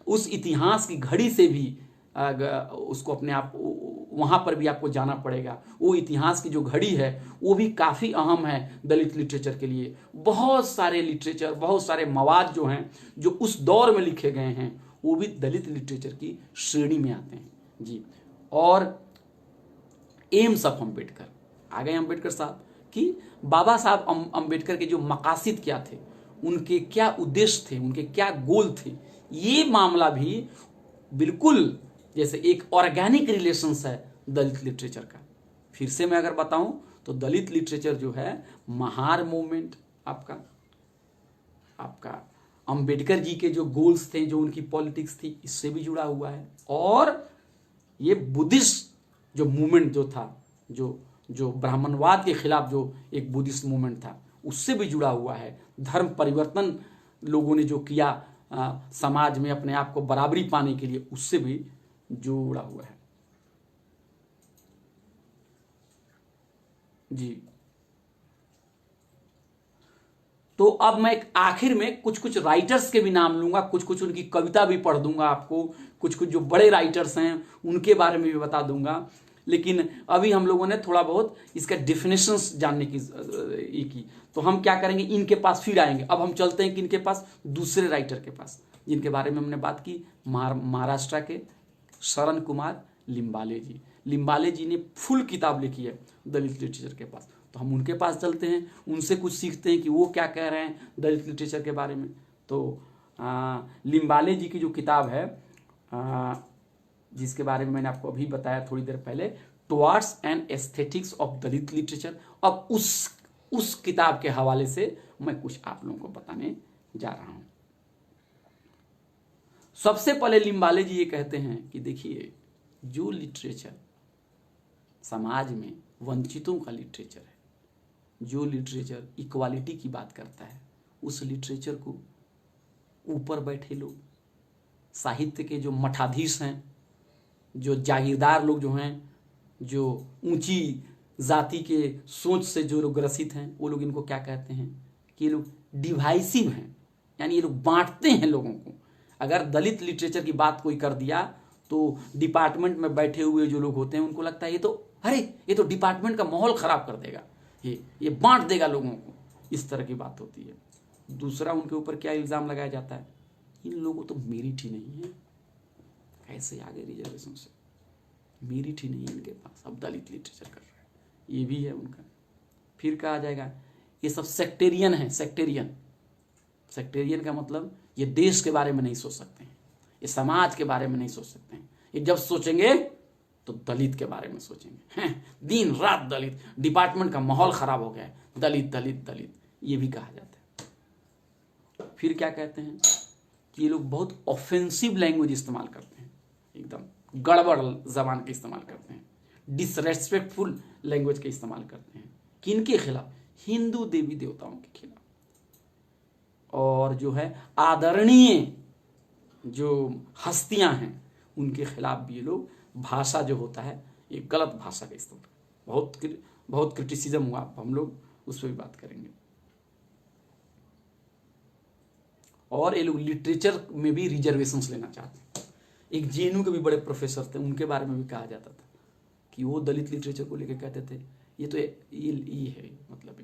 उस इतिहास की घड़ी से भी उसको अपने आप वहां पर भी आपको जाना पड़ेगा। वो इतिहास की जो घड़ी है वो भी काफी अहम है दलित लिटरेचर के लिए। बहुत सारे लिटरेचर, बहुत सारे मवाद जो हैं जो उस दौर में लिखे गए हैं वो भी दलित लिटरेचर की श्रेणी में आते हैं जी। और एम्स ऑफ अम्बेडकर आ गए, अम्बेडकर साहब कि बाबा साहब अम्बेडकर के जो मकासद क्या थे, उनके क्या उद्देश्य थे, उनके क्या गोल थे, ये मामला भी बिल्कुल जैसे एक ऑर्गेनिक रिलेशंस है दलित लिटरेचर का। फिर से मैं अगर बताऊं तो दलित लिटरेचर जो है महार मूवमेंट, आपका अंबेडकर जी के जो गोल्स थे, जो उनकी पॉलिटिक्स थी, इससे भी जुड़ा हुआ है, और ये बुद्धिस्ट जो मूवमेंट जो था, जो ब्राह्मणवाद के खिलाफ जो एक बुद्धिस्ट मूवमेंट था, उससे भी जुड़ा हुआ है। धर्म परिवर्तन लोगों ने जो किया समाज में अपने आप को बराबरी पाने के लिए, उससे भी जुड़ा हुआ है जी। तो अब मैं आखिर में कुछ राइटर्स के भी नाम लूंगा, कुछ उनकी कविता भी पढ़ दूंगा आपको, कुछ जो बड़े राइटर्स हैं उनके बारे में भी बता दूंगा। लेकिन अभी हम लोगों ने थोड़ा बहुत इसका डेफिनेशंस जानने की तो हम क्या करेंगे, इनके पास फिर आएंगे। अब हम चलते हैं कि इनके पास, दूसरे राइटर के पास, जिनके बारे में हमने बात की, महाराष्ट्र के शरण कुमार लिम्बाले जी ने फुल किताब लिखी है दलित लिटरेचर के पास। तो हम उनके पास चलते हैं, उनसे कुछ सीखते हैं कि वो क्या कह रहे हैं दलित लिटरेचर के बारे में। तो लिम्बाले जी की जो किताब है, जिसके बारे में मैंने आपको अभी बताया थोड़ी देर पहले, towards and aesthetics of Dalit literature, अब उस किताब के हवाले से मैं कुछ आप लोगों को बताने जा रहा हूं। सबसे पहले लिम्बाले जी ये कहते हैं कि देखिए, जो लिटरेचर समाज में वंचितों का लिटरेचर है। जो लिटरेचर इक्वालिटी की बात करता है, उस लिटरेचर को ऊपर बैठे लोग, साहित्य के जो मठाधीश हैं, जो जागीरदार लोग जो हैं, जो ऊंची जाति के सोच से जो लोग ग्रसित हैं, वो लोग इनको क्या कहते हैं कि ये लोग डिवाइसिव हैं, यानी ये लोग बांटते हैं लोगों को। अगर दलित लिटरेचर की बात कोई कर दिया तो डिपार्टमेंट में बैठे हुए जो लोग होते हैं उनको लगता है ये तो डिपार्टमेंट का माहौल खराब कर देगा, ये बांट देगा लोगों को, इस तरह की बात होती है। दूसरा, उनके ऊपर क्या इल्ज़ाम लगाया जाता है, इन लोगों तो मेरिट ही नहीं है, कैसे आगे रिजर्वेशन से, मेरिट ही नहीं है इनके पास, अब दलित लिटरेचर कर रहे हैं, ये भी है उनका। फिर कहा जाएगा ये सब सेक्टेरियन है। सेक्टेरियन का मतलब ये देश के बारे में नहीं सोच सकते हैं, ये समाज के बारे में नहीं सोच सकते हैं, ये जब सोचेंगे तो दलित के बारे में सोचेंगे। हैं, दिन रात दलित, डिपार्टमेंट का माहौल खराब हो गया है, दलित दलित दलित, ये भी कहा जाता है। फिर क्या कहते हैं कि ये लोग बहुत ऑफेंसिव लैंग्वेज इस्तेमाल करते हैं, एकदम गड़बड़ जबान का इस्तेमाल करते हैं, डिसरेस्पेक्टफुल लैंग्वेज का इस्तेमाल करते हैं। किनके खिलाफ? हिंदू देवी देवताओं के खिलाफ। और जो है आदरणीय जो हस्तियां हैं उनके खिलाफ भी ये लोग भाषा जो होता है, ये गलत भाषा का इस्तेमाल, बहुत क्रिटिसिज्म हुआ, हम लोग उस पर भी बात करेंगे। और ये लोग लिटरेचर में भी रिजर्वेशंस लेना चाहते हैं। एक जेएनयू के भी बड़े प्रोफेसर थे, उनके बारे में भी कहा जाता था कि वो दलित लिटरेचर को लेकर कहते थे ये तो ये है, मतलब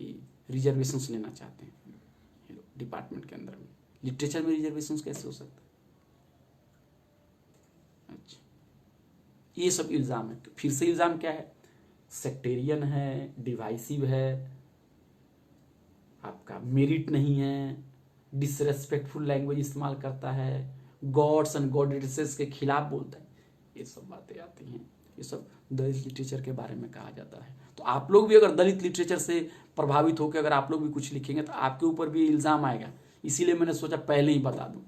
ये रिजर्वेशंस लेना चाहते हैं ये लोग डिपार्टमेंट के अंदर में। लिटरेचर में रिजर्वेशंस कैसे हो सकता है? अच्छा, ये सब इल्ज़ाम है। फिर से इल्ज़ाम क्या है? सेक्टेरियन है, डिवाइसिव है, आपका मेरिट नहीं है, डिसरेस्पेक्टफुल लैंग्वेज इस्तेमाल करता है, गॉड्स एंड गॉडेसेस के खिलाफ बोलता है, ये सब बातें आती हैं। ये सब दलित लिटरेचर के बारे में कहा जाता है। तो आप लोग भी अगर दलित लिटरेचर से प्रभावित होकर अगर आप लोग भी कुछ लिखेंगे तो आपके ऊपर भी इल्ज़ाम आएगा। इसीलिए मैंने सोचा पहले ही बता दूं,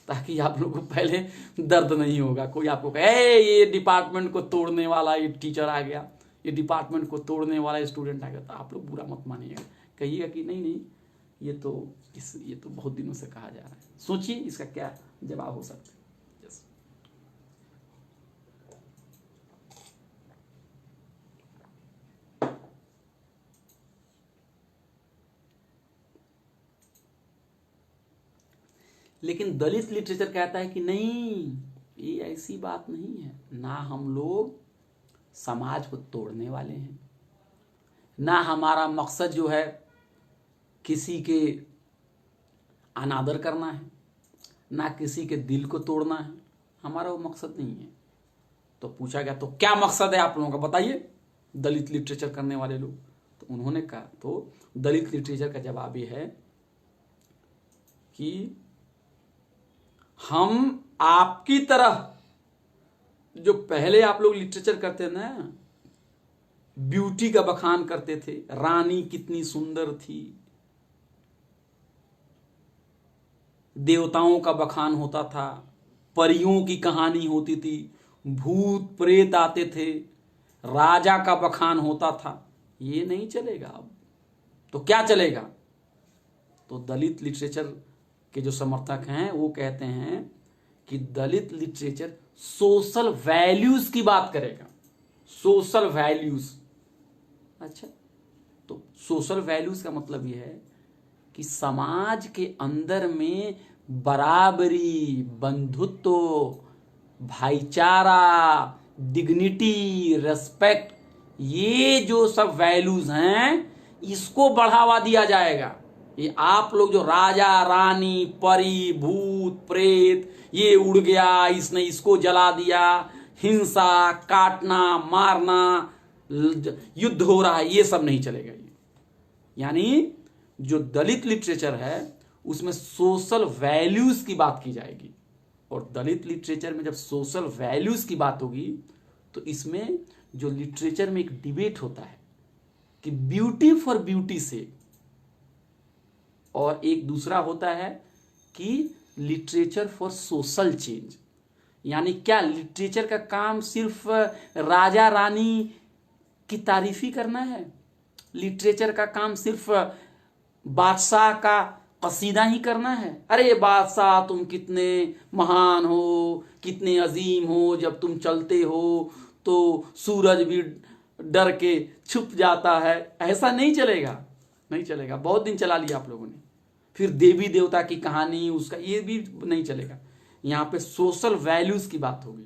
ताकि आप लोगों को पहले दर्द नहीं होगा। कोई आपको कहे ये डिपार्टमेंट को तोड़ने वाला ये टीचर आ गया, ये डिपार्टमेंट को तोड़ने वाला स्टूडेंट आ गया, तो आप लोग बुरा मत मानिएगा, कहिएगा कि नहीं ये तो बहुत दिनों से कहा जा रहा है। सोचिए इसका क्या जवाब हो सकता है। लेकिन दलित लिटरेचर कहता है कि नहीं, ये ऐसी बात नहीं है, ना हम लोग समाज को तोड़ने वाले हैं, ना हमारा मकसद जो है किसी के अनादर करना है, ना किसी के दिल को तोड़ना है, हमारा वो मकसद नहीं है। तो पूछा गया तो क्या मकसद है आप लोगों का बताइए, दलित लिटरेचर करने वाले लोग। तो उन्होंने कहा, तो दलित लिटरेचर का जवाब ये है कि हम आपकी तरह जो पहले आप लोग लिटरेचर करते ना, ब्यूटी का बखान करते थे, रानी कितनी सुंदर थी, देवताओं का बखान होता था, परियों की कहानी होती थी, भूत प्रेत आते थे, राजा का बखान होता था, ये नहीं चलेगा अब। तो क्या चलेगा? तो दलित लिटरेचर के जो समर्थक हैं वो कहते हैं कि दलित लिटरेचर सोशल वैल्यूज की बात करेगा। सोशल वैल्यूज, अच्छा, तो सोशल वैल्यूज का मतलब यह है कि समाज के अंदर में बराबरी, बंधुत्व, भाईचारा, डिग्निटी, रेस्पेक्ट, ये जो सब वैल्यूज हैं इसको बढ़ावा दिया जाएगा। ये आप लोग जो राजा रानी, परी, भूत प्रेत, ये उड़ गया, इसने इसको जला दिया, हिंसा, काटना, मारना, युद्ध हो रहा है, ये सब नहीं चलेगा। ये यानी जो दलित लिटरेचर है उसमें सोशल वैल्यूज की बात की जाएगी। और दलित लिटरेचर में जब सोशल वैल्यूज की बात होगी तो इसमें जो लिटरेचर में एक डिबेट होता है कि ब्यूटी फॉर ब्यूटी से, और एक दूसरा होता है कि लिटरेचर फॉर सोशल चेंज, यानी क्या लिटरेचर का काम सिर्फ राजा रानी की तारीफ ही करना है? लिटरेचर का काम सिर्फ बादशाह का कसीदा ही करना है? अरे बादशाह तुम कितने महान हो, कितने अजीम हो, जब तुम चलते हो तो सूरज भी डर के छुप जाता है। ऐसा नहीं चलेगा, नहीं चलेगा। बहुत दिन चला लिया आप लोगों ने। फिर देवी देवता की कहानी, उसका ये भी नहीं चलेगा। यहाँ पे सोशल वैल्यूज की बात होगी,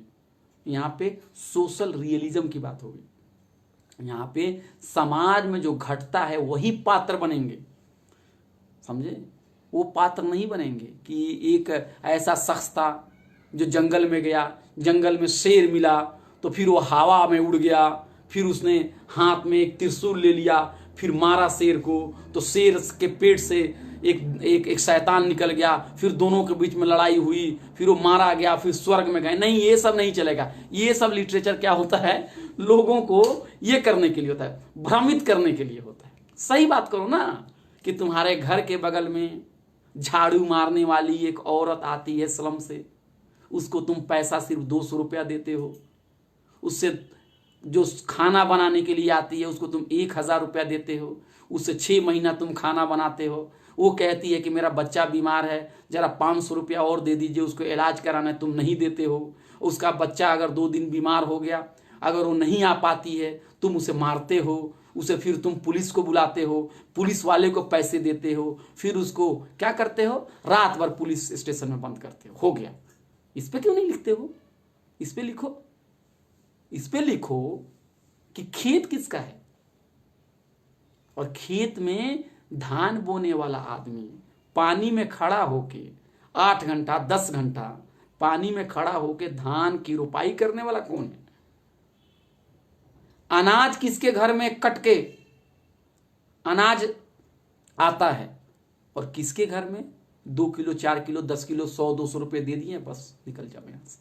यहाँ पे सोशल रियलिज्म की बात होगी। यहाँ पे समाज में जो घटता है वही पात्र बनेंगे, समझे? वो पात्र नहीं बनेंगे कि एक ऐसा शख्स था जो जंगल में गया, जंगल में शेर मिला तो फिर वो हवा में उड़ गया, फिर उसने हाथ में एक त्रिशूल ले लिया, फिर मारा शेर को, तो शेर के पेट से एक शैतान निकल गया, फिर दोनों के बीच में लड़ाई हुई, फिर वो मारा गया, फिर स्वर्ग में गए। नहीं, ये सब नहीं चलेगा। ये सब लिटरेचर क्या होता है? लोगों को ये करने के लिए होता है, भ्रमित करने के लिए होता है। सही बात करो ना कि तुम्हारे घर के बगल में झाड़ू मारने वाली एक औरत आती है स्लम से, उसको तुम पैसा सिर्फ 200 रुपया देते हो। उससे जो खाना बनाने के लिए आती है उसको तुम 1000 रुपया देते हो। उससे 6 महीना तुम खाना बनाते हो। वो कहती है कि मेरा बच्चा बीमार है, जरा 500 रुपया और दे दीजिए, उसको इलाज कराना है, तुम नहीं देते हो। उसका बच्चा अगर 2 दिन बीमार हो गया, अगर वो नहीं आ पाती है, तुम उसे मारते हो। उसे फिर तुम पुलिस को बुलाते हो, पुलिस वाले को पैसे देते हो, फिर उसको क्या करते हो? रात भर पुलिस स्टेशन में बंद करते हो गया। इस पे क्यों नहीं लिखते हो? इस पे लिखो, इस पे लिखो कि खेत किसका है, और खेत में धान बोने वाला आदमी पानी में खड़ा होके 8 घंटा 10 घंटा पानी में खड़ा होके धान की रोपाई करने वाला कौन है? अनाज किसके घर में कट के अनाज आता है, और किसके घर में 2 किलो 4 किलो 10 किलो 100-200 रुपए दे दिए, बस निकल जाओ यहां से।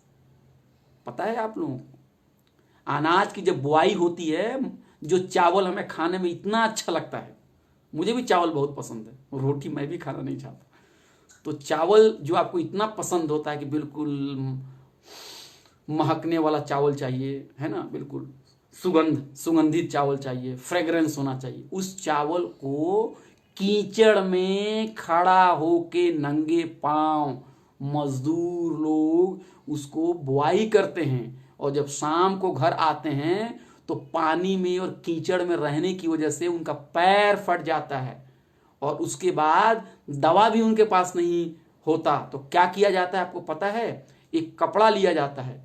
पता है आप लोगों को? अनाज की जब बुआई होती है, जो चावल हमें खाने में इतना अच्छा लगता है, मुझे भी चावल बहुत पसंद है, रोटी मैं भी खाना नहीं चाहता, तो चावल जो आपको इतना पसंद होता है कि बिल्कुल महकने वाला चावल चाहिए, है ना, बिल्कुल सुगंधित चावल चाहिए, फ्रेग्रेंस होना चाहिए, उस चावल को कीचड़ में खड़ा होके नंगे पांव मजदूर लोग उसको बुआई करते हैं, और जब शाम को घर आते हैं तो पानी में और कीचड़ में रहने की वजह से उनका पैर फट जाता है, और उसके बाद दवा भी उनके पास नहीं होता। तो क्या किया जाता है आपको पता है? एक कपड़ा लिया जाता है,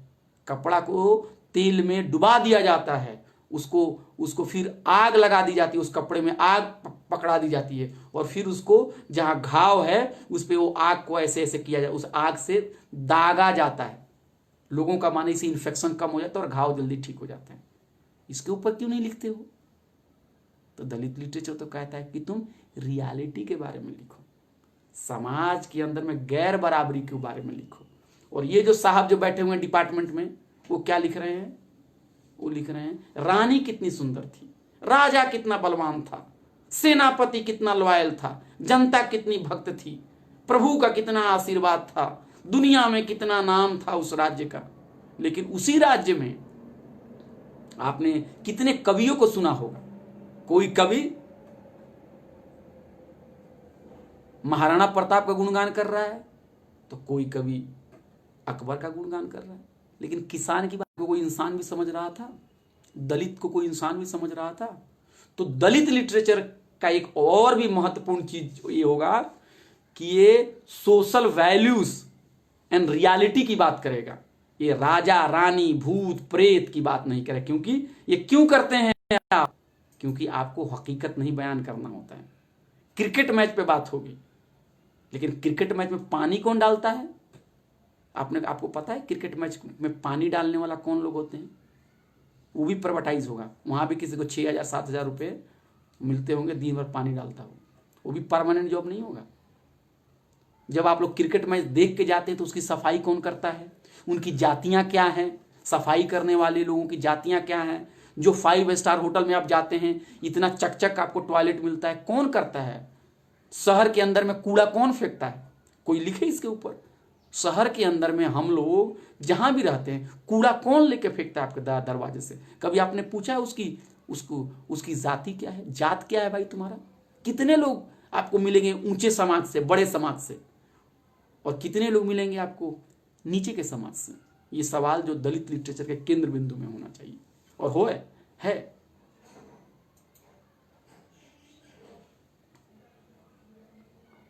कपड़ा को तेल में डुबा दिया जाता है, उसको फिर आग लगा दी जाती है, उस कपड़े में आग पकड़ा दी जाती है, और फिर उसको जहां घाव है उस पे वो आग को ऐसे ऐसे किया जाए, उस आग से दागा जाता है। लोगों का माने इससे इन्फेक्शन कम हो जाता है और घाव जल्दी ठीक हो जाते हैं। इसके ऊपर क्यों नहीं लिखते हो? तो दलित लिटरेचर तो कहता है कि तुम रियलिटी के बारे में लिखो, समाज के अंदर में गैर बराबरी के बारे में लिखो। और ये जो साहब जो बैठे हुए हैं डिपार्टमेंट में, वो क्या लिख रहे हैं? वो लिख रहे हैं रानी कितनी सुंदर थी, राजा कितना बलवान था, सेनापति कितना लॉयल था, जनता कितनी भक्त थी, प्रभु का कितना आशीर्वाद था, दुनिया में कितना नाम था उस राज्य का। लेकिन उसी राज्य में आपने कितने कवियों को सुना होगा? कोई कवि महाराणा प्रताप का गुणगान कर रहा है, तो कोई कवि अकबर का गुणगान कर रहा है। लेकिन किसान की बात को कोई इंसान भी समझ रहा था, दलित को कोई इंसान भी समझ रहा था। तो दलित लिटरेचर का एक और भी महत्वपूर्ण चीज ये होगा कि ये सोशल वैल्यूज एंड रियलिटी की बात करेगा। ये राजा रानी भूत प्रेत की बात नहीं करे। क्योंकि ये क्यों करते हैं आप? क्योंकि आपको हकीकत नहीं बयान करना होता है। क्रिकेट मैच पे बात होगी, लेकिन क्रिकेट मैच में पानी कौन डालता है? आपको पता है क्रिकेट मैच में पानी डालने वाला कौन लोग होते हैं? वो भी प्राइवेटाइज होगा। वहां भी किसी को 6,000-7,000 रुपये मिलते होंगे, दिन भर पानी डालता हो। वो भी परमानेंट जॉब नहीं होगा। जब आप लोग क्रिकेट मैच देख के जाते हैं तो उसकी सफाई कौन करता है? उनकी जातियां क्या हैं? सफाई करने वाले लोगों की जातियां क्या हैं? जो 5 स्टार होटल में आप जाते हैं, इतना चकचक आपको टॉयलेट मिलता है, कौन करता है? शहर के अंदर में कूड़ा कौन फेंकता है? कोई लिखे इसके ऊपर? शहर के अंदर में हम लोग जहां भी रहते हैं, कूड़ा कौन लेके फेंकता है आपके दरवाजे से? कभी आपने पूछा है उसकी जाति क्या है, जात क्या है भाई तुम्हारा? कितने लोग आपको मिलेंगे ऊंचे समाज से, बड़े समाज से, और कितने लोग मिलेंगे आपको नीचे के समाज से? ये सवाल जो दलित लिटरेचर के केंद्र बिंदु में होना चाहिए, और हो है।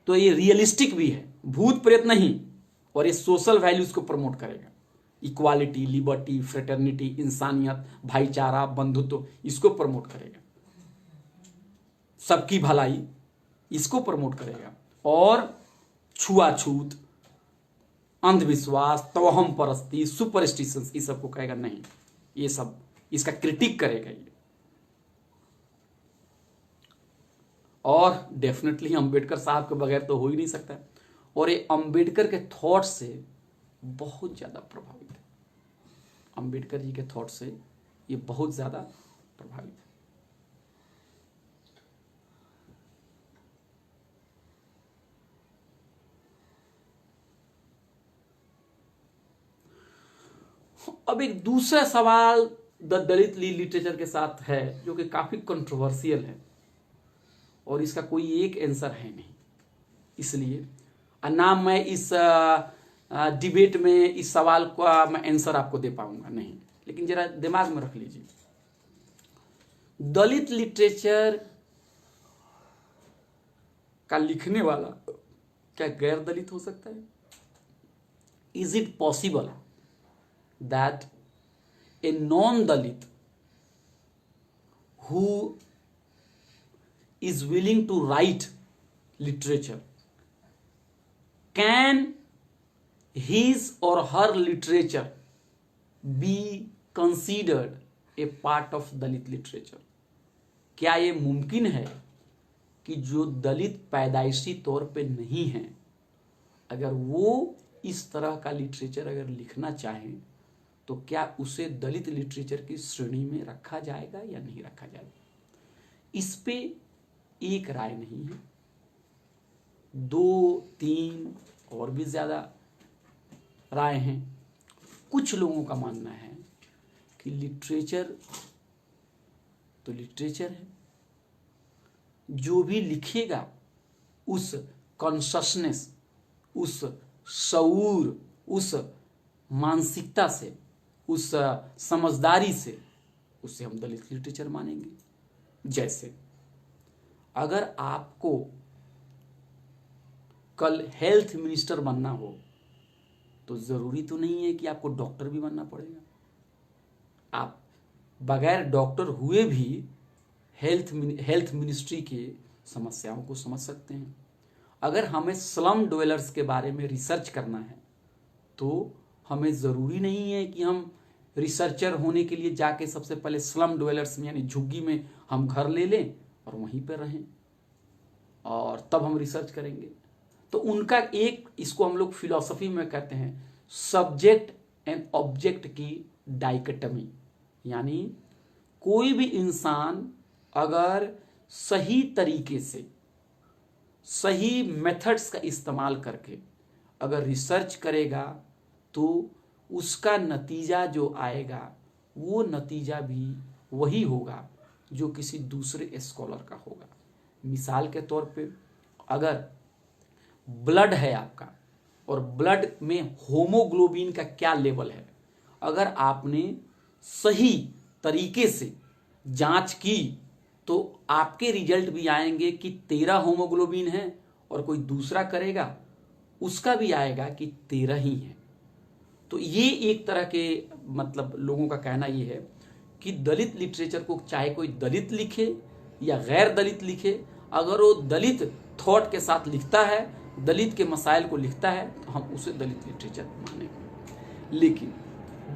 तो ये रियलिस्टिक भी है, भूत प्रेत नहीं, और ये सोशल वैल्यूज को प्रमोट करेगा। इक्वालिटी, लिबर्टी, फ्रेटर्निटी, इंसानियत, भाईचारा, बंधुत्व, इसको प्रमोट करेगा। सबकी भलाई, इसको प्रमोट करेगा। और छुआछूत, अंधविश्वास, तवहम परस्ती, सुपरस्टिशंस, इस सबको कहेगा नहीं। ये सब इसका क्रिटिक करेगा ये। और डेफिनेटली अंबेडकर साहब के बगैर तो हो ही नहीं सकता। और ये अंबेडकर के थॉट से बहुत ज्यादा प्रभावित है। अंबेडकर जी के थॉट से ये बहुत ज्यादा प्रभावित है। अब एक दूसरा सवाल द दलित लिटरेचर के साथ है, जो कि काफी कंट्रोवर्शियल है, और इसका कोई एक आंसर है नहीं। इसलिए ना मैं इस डिबेट में इस सवाल का मैं आंसर आपको दे पाऊंगा, नहीं। लेकिन जरा दिमाग में रख लीजिए, दलित लिटरेचर का लिखने वाला क्या गैर दलित हो सकता है? Is it possible that a non-Dalit who is willing to write literature, can his or her literature be considered a part of Dalit literature? क्या ये मुमकिन है कि जो दलित पैदाइशी तौर पे नहीं है, अगर वो इस तरह का लिटरेचर अगर लिखना चाहें, तो क्या उसे दलित लिटरेचर की श्रेणी में रखा जाएगा या नहीं रखा जाएगा? इस पे एक राय नहीं है, 2, 3 और भी ज्यादा राय हैं। कुछ लोगों का मानना है कि लिटरेचर तो लिटरेचर है, जो भी लिखेगा उस कॉन्शसनेस, उस शऊर, उस मानसिकता से, उस समझदारी से, उसे हम दलित लिटरेचर मानेंगे। जैसे अगर आपको कल हेल्थ मिनिस्टर बनना हो, तो जरूरी तो नहीं है कि आपको डॉक्टर भी बनना पड़ेगा। आप बगैर डॉक्टर हुए भी हेल्थ मिनिस्ट्री के समस्याओं को समझ सकते हैं। अगर हमें स्लम ड्वेलर्स के बारे में रिसर्च करना है, तो हमें जरूरी नहीं है कि हम रिसर्चर होने के लिए जाके सबसे पहले स्लम ड्वेलर्स में, यानी झुग्गी में हम घर ले लें और वहीं पर रहें और तब हम रिसर्च करेंगे। तो उनका एक, इसको हम लोग फिलॉसफी में कहते हैं सब्जेक्ट एंड ऑब्जेक्ट की डाइकोटमी। यानी कोई भी इंसान अगर सही तरीके से, सही मेथड्स का इस्तेमाल करके अगर रिसर्च करेगा, तो उसका नतीजा जो आएगा वो नतीजा भी वही होगा जो किसी दूसरे स्कॉलर का होगा। मिसाल के तौर पे, अगर ब्लड है आपका और ब्लड में होमोग्लोबिन का क्या लेवल है, अगर आपने सही तरीके से जांच की, तो आपके रिजल्ट भी आएंगे कि 13 होमोग्लोबिन है, और कोई दूसरा करेगा उसका भी आएगा कि 13 ही है। तो ये एक तरह के, मतलब लोगों का कहना ये है कि दलित लिटरेचर को चाहे कोई दलित लिखे या गैर दलित लिखे, अगर वो दलित थॉट के साथ लिखता है, दलित के मसाइल को लिखता है, तो हम उसे दलित लिटरेचर मानेंगे। लेकिन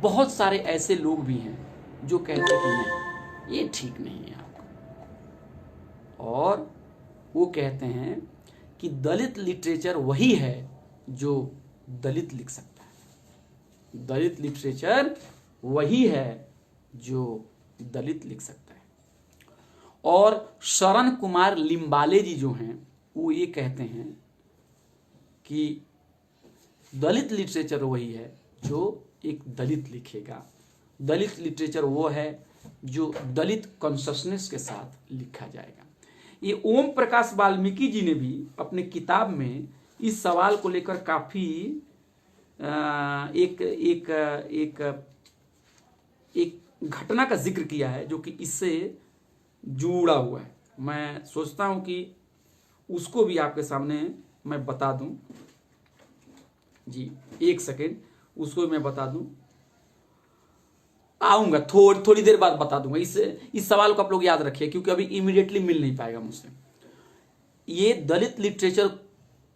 बहुत सारे ऐसे लोग भी हैं जो कहते हैं कि नहीं, ये ठीक नहीं है आपका, और वो कहते हैं कि दलित लिटरेचर वही है जो दलित लिख सकता है। दलित लिटरेचर वही है जो दलित लिख सकता है। और शरण कुमार लिम्बाले जी जो हैं, वो ये कहते हैं कि दलित लिटरेचर वही है जो एक दलित लिखेगा। दलित लिटरेचर वो है जो दलित कॉन्शसनेस के साथ लिखा जाएगा। ये ओम प्रकाश वाल्मीकि जी ने भी अपने किताब में इस सवाल को लेकर काफी एक घटना का जिक्र किया है जो कि इससे जुड़ा हुआ है। मैं सोचता हूं कि उसको भी आपके सामने मैं बता दूं। जी एक सेकेंड, उसको भी मैं बता दूं, आऊंगा थोड़ी देर बाद बता दूंगा। इस सवाल को आप लोग याद रखिए क्योंकि अभी इमीडिएटली मिल नहीं पाएगा मुझसे। ये दलित लिटरेचर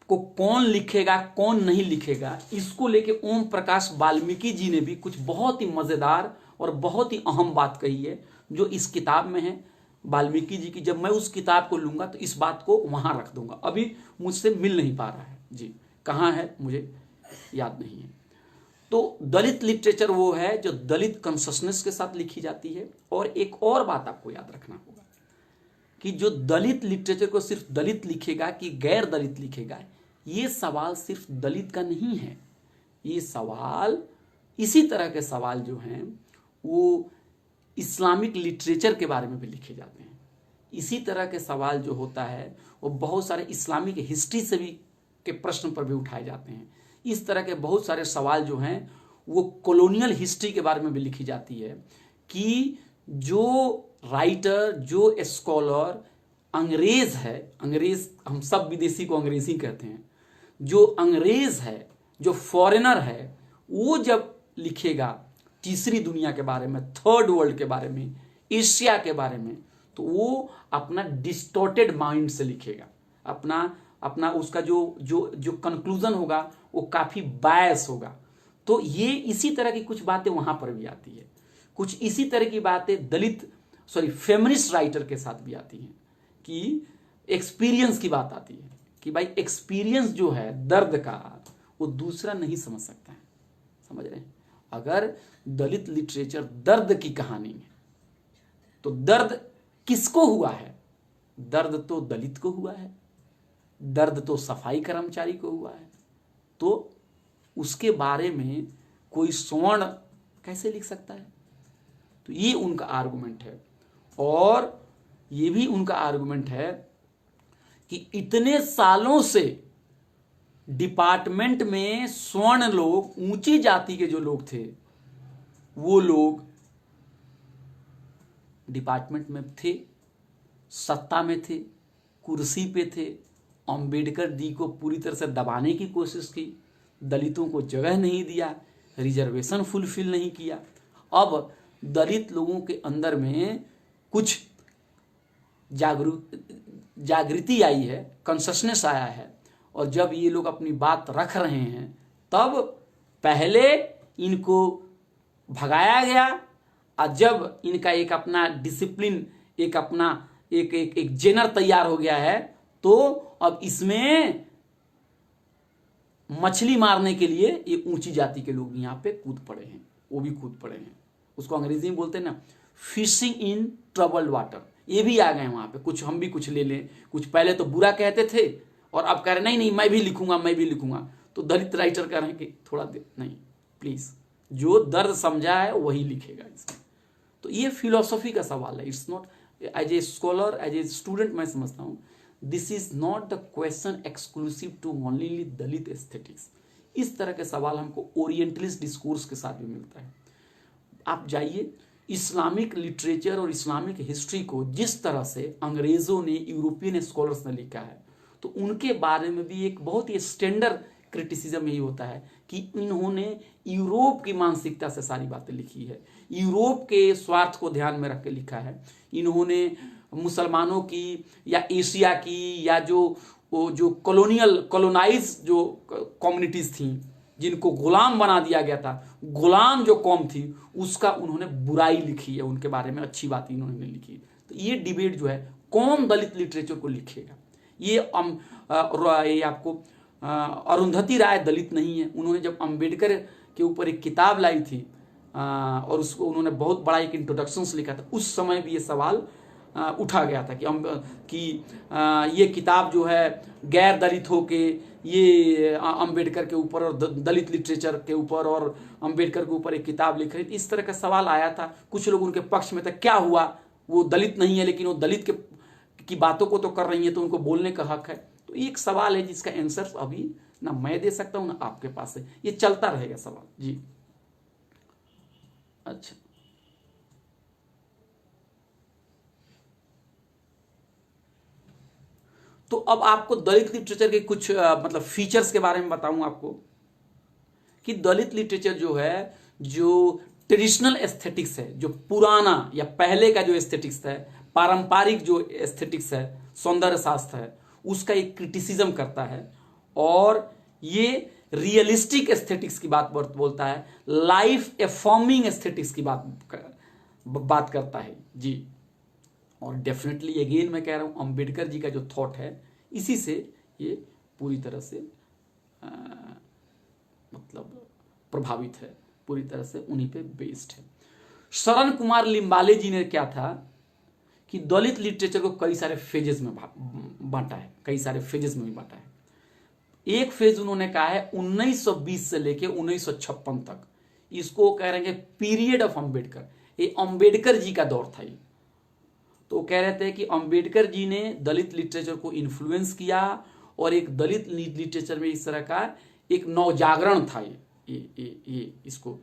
को कौन लिखेगा कौन नहीं लिखेगा, इसको लेके ओम प्रकाश वाल्मीकि जी ने भी कुछ बहुत ही मजेदार और बहुत ही अहम बात कही है जो इस किताब में है वाल्मीकि जी की। जब मैं उस किताब को लूंगा तो इस बात को वहां रख दूंगा, अभी मुझसे मिल नहीं पा रहा है। जी कहां है मुझे याद नहीं है। तो दलित लिटरेचर वो है जो दलित कॉन्शसनेस के साथ लिखी जाती है। और एक और बात आपको याद रखना होगा कि जो दलित लिटरेचर को सिर्फ दलित लिखेगा कि गैर दलित लिखेगा, ये सवाल सिर्फ दलित का नहीं है। ये सवाल, इसी तरह के सवाल जो हैं वो इस्लामिक लिटरेचर के बारे में भी लिखे जाते हैं। इसी तरह के सवाल जो होता है वो बहुत सारे इस्लामिक हिस्ट्री से भी के प्रश्न पर भी उठाए जाते हैं। इस तरह के बहुत सारे सवाल जो हैं वो कॉलोनियल हिस्ट्री के बारे में भी लिखी जाती है कि जो राइटर, जो स्कॉलर अंग्रेज है, अंग्रेज हम सब विदेशी को अंग्रेजी कहते हैं, जो अंग्रेज है, जो फॉरेनर है, वो जब लिखेगा तीसरी दुनिया के बारे में, थर्ड वर्ल्ड के बारे में, एशिया के बारे में, तो वो अपना डिस्टॉर्टेड माइंड से लिखेगा। अपना उसका जो कंक्लूजन होगा वो काफी बायस होगा। तो ये इसी तरह की कुछ बातें वहां पर भी आती है। कुछ इसी तरह की बातें फेमिनिस्ट राइटर के साथ भी आती हैं कि एक्सपीरियंस की बात आती है कि भाई एक्सपीरियंस जो है दर्द का, वो दूसरा नहीं समझ सकता है। समझ रहे हैं? अगर दलित लिटरेचर दर्द की कहानी है तो दर्द किसको हुआ है? दर्द तो दलित को हुआ है, दर्द तो सफाई कर्मचारी को हुआ है। तो उसके बारे में कोई स्वर्ण कैसे लिख सकता है? तो ये उनका आर्गुमेंट है। और ये भी उनका आर्गुमेंट है कि इतने सालों से डिपार्टमेंट में स्वर्ण लोग, ऊंची जाति के जो लोग थे, वो लोग डिपार्टमेंट में थे, सत्ता में थे, कुर्सी पे थे। अंबेडकर जी को पूरी तरह से दबाने की कोशिश की, दलितों को जगह नहीं दिया, रिजर्वेशन फुलफिल नहीं किया। अब दलित लोगों के अंदर में कुछ जागृति आई है, कॉन्शसनेस आया है। और जब ये लोग अपनी बात रख रहे हैं तब पहले इनको भगाया गया, और जब इनका एक अपना डिसिप्लिन, एक अपना एक जेनर तैयार हो गया है, तो अब इसमें मछली मारने के लिए ये ऊंची जाति के लोग यहाँ पे कूद पड़े हैं। वो भी कूद पड़े हैं, उसको अंग्रेजी में बोलते हैं ना, फिशिंग इन ट्रबल्ड वाटर। ये भी आ गए वहां पे, कुछ हम भी कुछ ले लें। कुछ पहले तो बुरा कहते थे और अब कह रहे नहीं नहीं मैं भी लिखूंगा। तो दलित राइटर कह रहे हैं कि थोड़ा नहीं, प्लीज, जो दर्द समझा है वही लिखेगा इसमें। तो ये फिलोसॉफी का सवाल है। It's not as a scholar, as a student मैं समझता हूं this is not the question exclusive to only Dalit aesthetics. इस तरह के सवाल हमको ओरिएंटलिस्ट डिस्कोर्स के साथ भी मिलता है। आप जाइए, इस्लामिक लिटरेचर और इस्लामिक हिस्ट्री को जिस तरह से अंग्रेजों ने, यूरोपियन स्कॉलर्स ने लिखा है, तो उनके बारे में भी एक बहुत ही स्टैंडर्ड क्रिटिसिज्म यही होता है कि इन्होंने यूरोप की मानसिकता से सारी बातें लिखी है, यूरोप के स्वार्थ को ध्यान में रख के लिखा है। इन्होंने मुसलमानों की या एशिया की या जो कॉलोनाइज जो कम्युनिटीज थी, जिनको गुलाम बना दिया गया था, गुलाम जो कौम थी, उसका उन्होंने बुराई लिखी है, उनके बारे में अच्छी बात इन्होंने लिखी। तो ये डिबेट जो है, कौन दलित लिटरेचर को लिखेगा, ये आपको अरुंधति राय दलित नहीं है। उन्होंने जब अंबेडकर के ऊपर एक किताब लाई थी और उसको उन्होंने बहुत बड़ा एक इंट्रोडक्शन लिखा था, उस समय भी ये सवाल उठा गया था कि ये किताब जो है गैर दलित होके ये अंबेडकर के ऊपर और दलित लिटरेचर के ऊपर और अंबेडकर के ऊपर एक किताब लिख रही थी, इस तरह का सवाल आया था। कुछ लोग उनके पक्ष में थे, क्या हुआ, वो दलित नहीं है लेकिन वो दलित की बातों को तो कर रही है, तो उनको बोलने का हक है। तो ये एक सवाल है जिसका आंसर अभी ना मैं दे सकता हूं ना आपके पास है, ये चलता रहेगा सवाल जी। अच्छा, तो अब आपको दलित लिटरेचर के कुछ मतलब फीचर्स के बारे में बताऊं आपको कि दलित लिटरेचर जो है, जो ट्रेडिशनल एस्थेटिक्स है, जो पुराना या पहले का जो एस्थेटिक्स है, पारंपरिक जो एस्थेटिक्स है, सौंदर्य शास्त्र है, उसका एक क्रिटिसिज्म करता है। और ये रियलिस्टिक एस्थेटिक्स की बात बोलता है, लाइफ एफॉर्मिंग एस्थेटिक्स की बात करता है जी। और डेफिनेटली अगेन मैं कह रहा हूं, अंबेडकर जी का जो थॉट है इसी से ये पूरी तरह से मतलब प्रभावित है, पूरी तरह से उन्हीं पे बेस्ड है। शरण कुमार लिम्बाले जी ने क्या था कि दलित लिटरेचर को कई सारे फेजेस में बांटा है, कई सारे फेजेस में भी बांटा है। एक फेज उन्होंने कहा है 1920 से लेके 1956 तक, इसको कह रहे हैं पीरियड ऑफ अंबेडकर, ये अंबेडकर जी का दौर था ये। तो कह रहे थे कि अंबेडकर जी ने दलित लिटरेचर को इन्फ्लुएंस किया और एक दलित लिटरेचर में इस तरह का एक नवजागरण था। ये इसको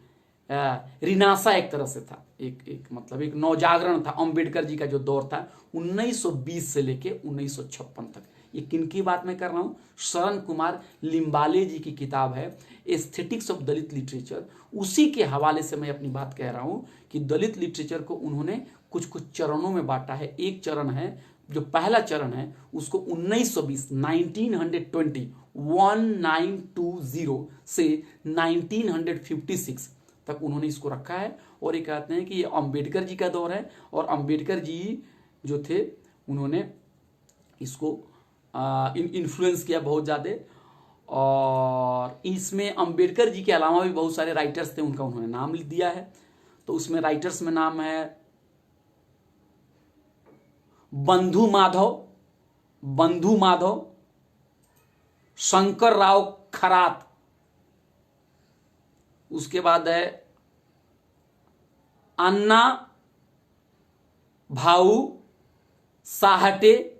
रिनासा एक तरह से था, एक मतलब एक नवजागरण था। अंबेडकर जी का जो दौर था 1920 से लेके 1956 तक। ये किनकी बात मैं कर रहा हूं? शरण कुमार लिम्बाले जी की किताब है एस्थेटिक्स ऑफ दलित लिटरेचर, उसी के हवाले से मैं अपनी बात कह रहा हूं कि दलित लिटरेचर को उन्होंने कुछ कुछ चरणों में बांटा है। एक चरण है, जो पहला चरण है उसको 1920 1920 से 1956 तक उन्होंने इसको रखा है। और ये कहते हैं कि ये अंबेडकर जी का दौर है और अंबेडकर जी जो थे उन्होंने इसको इन्फ्लुएंस किया बहुत ज़्यादा। और इसमें अंबेडकर जी के अलावा भी बहुत सारे राइटर्स थे, उनका उन्होंने नाम दिया है। तो उसमें राइटर्स में नाम है बंधु माधव, शंकर राव खरात, उसके बाद है अन्ना भाऊ साहटे,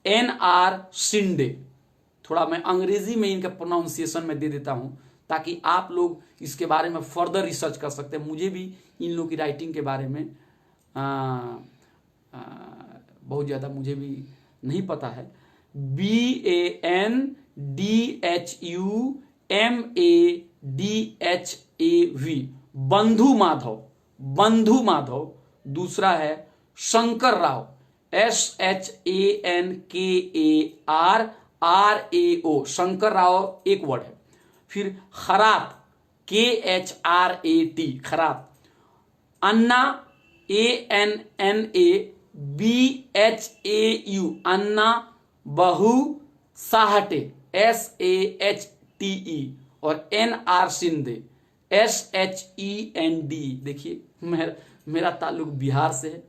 NR शिंदे। थोड़ा मैं अंग्रेजी में इनका प्रोनाउंसिएशन में दे देता हूं ताकि आप लोग इसके बारे में फर्दर रिसर्च कर सकते हैं। मुझे भी इन लोगों की राइटिंग के बारे में बहुत ज़्यादा मुझे भी नहीं पता है। BANDHUMADHAV, बंधु माधव। दूसरा है शंकर राव, SHANKARRAO, शंकर राव एक वर्ड है। फिर खरात, KHRAT, खरात। अन्ना, ANNABHAU, अन्ना बहु साहटे, SAHTE। और NR शिंदे, SHEND। देखिए मेरा ताल्लुक बिहार से है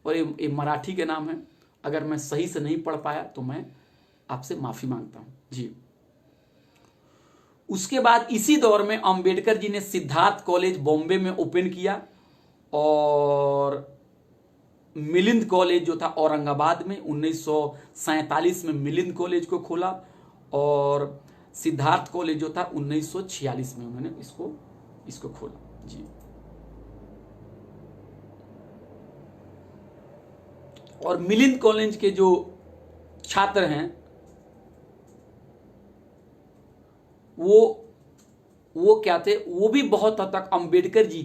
और ये मराठी के नाम है। अगर मैं सही से नहीं पढ़ पाया तो मैं आपसे माफी मांगता हूं जी। उसके बाद इसी दौर में अंबेडकर जी ने सिद्धार्थ कॉलेज बॉम्बे में ओपन किया और मिलिंद कॉलेज जो था औरंगाबाद में 1947 में मिलिंद कॉलेज को खोला और सिद्धार्थ कॉलेज जो था 1946 में उन्होंने इसको खोला जी। और मिलिंद कॉलेज के जो छात्र हैं वो क्या थे, वो भी बहुत हद तक अंबेडकर जी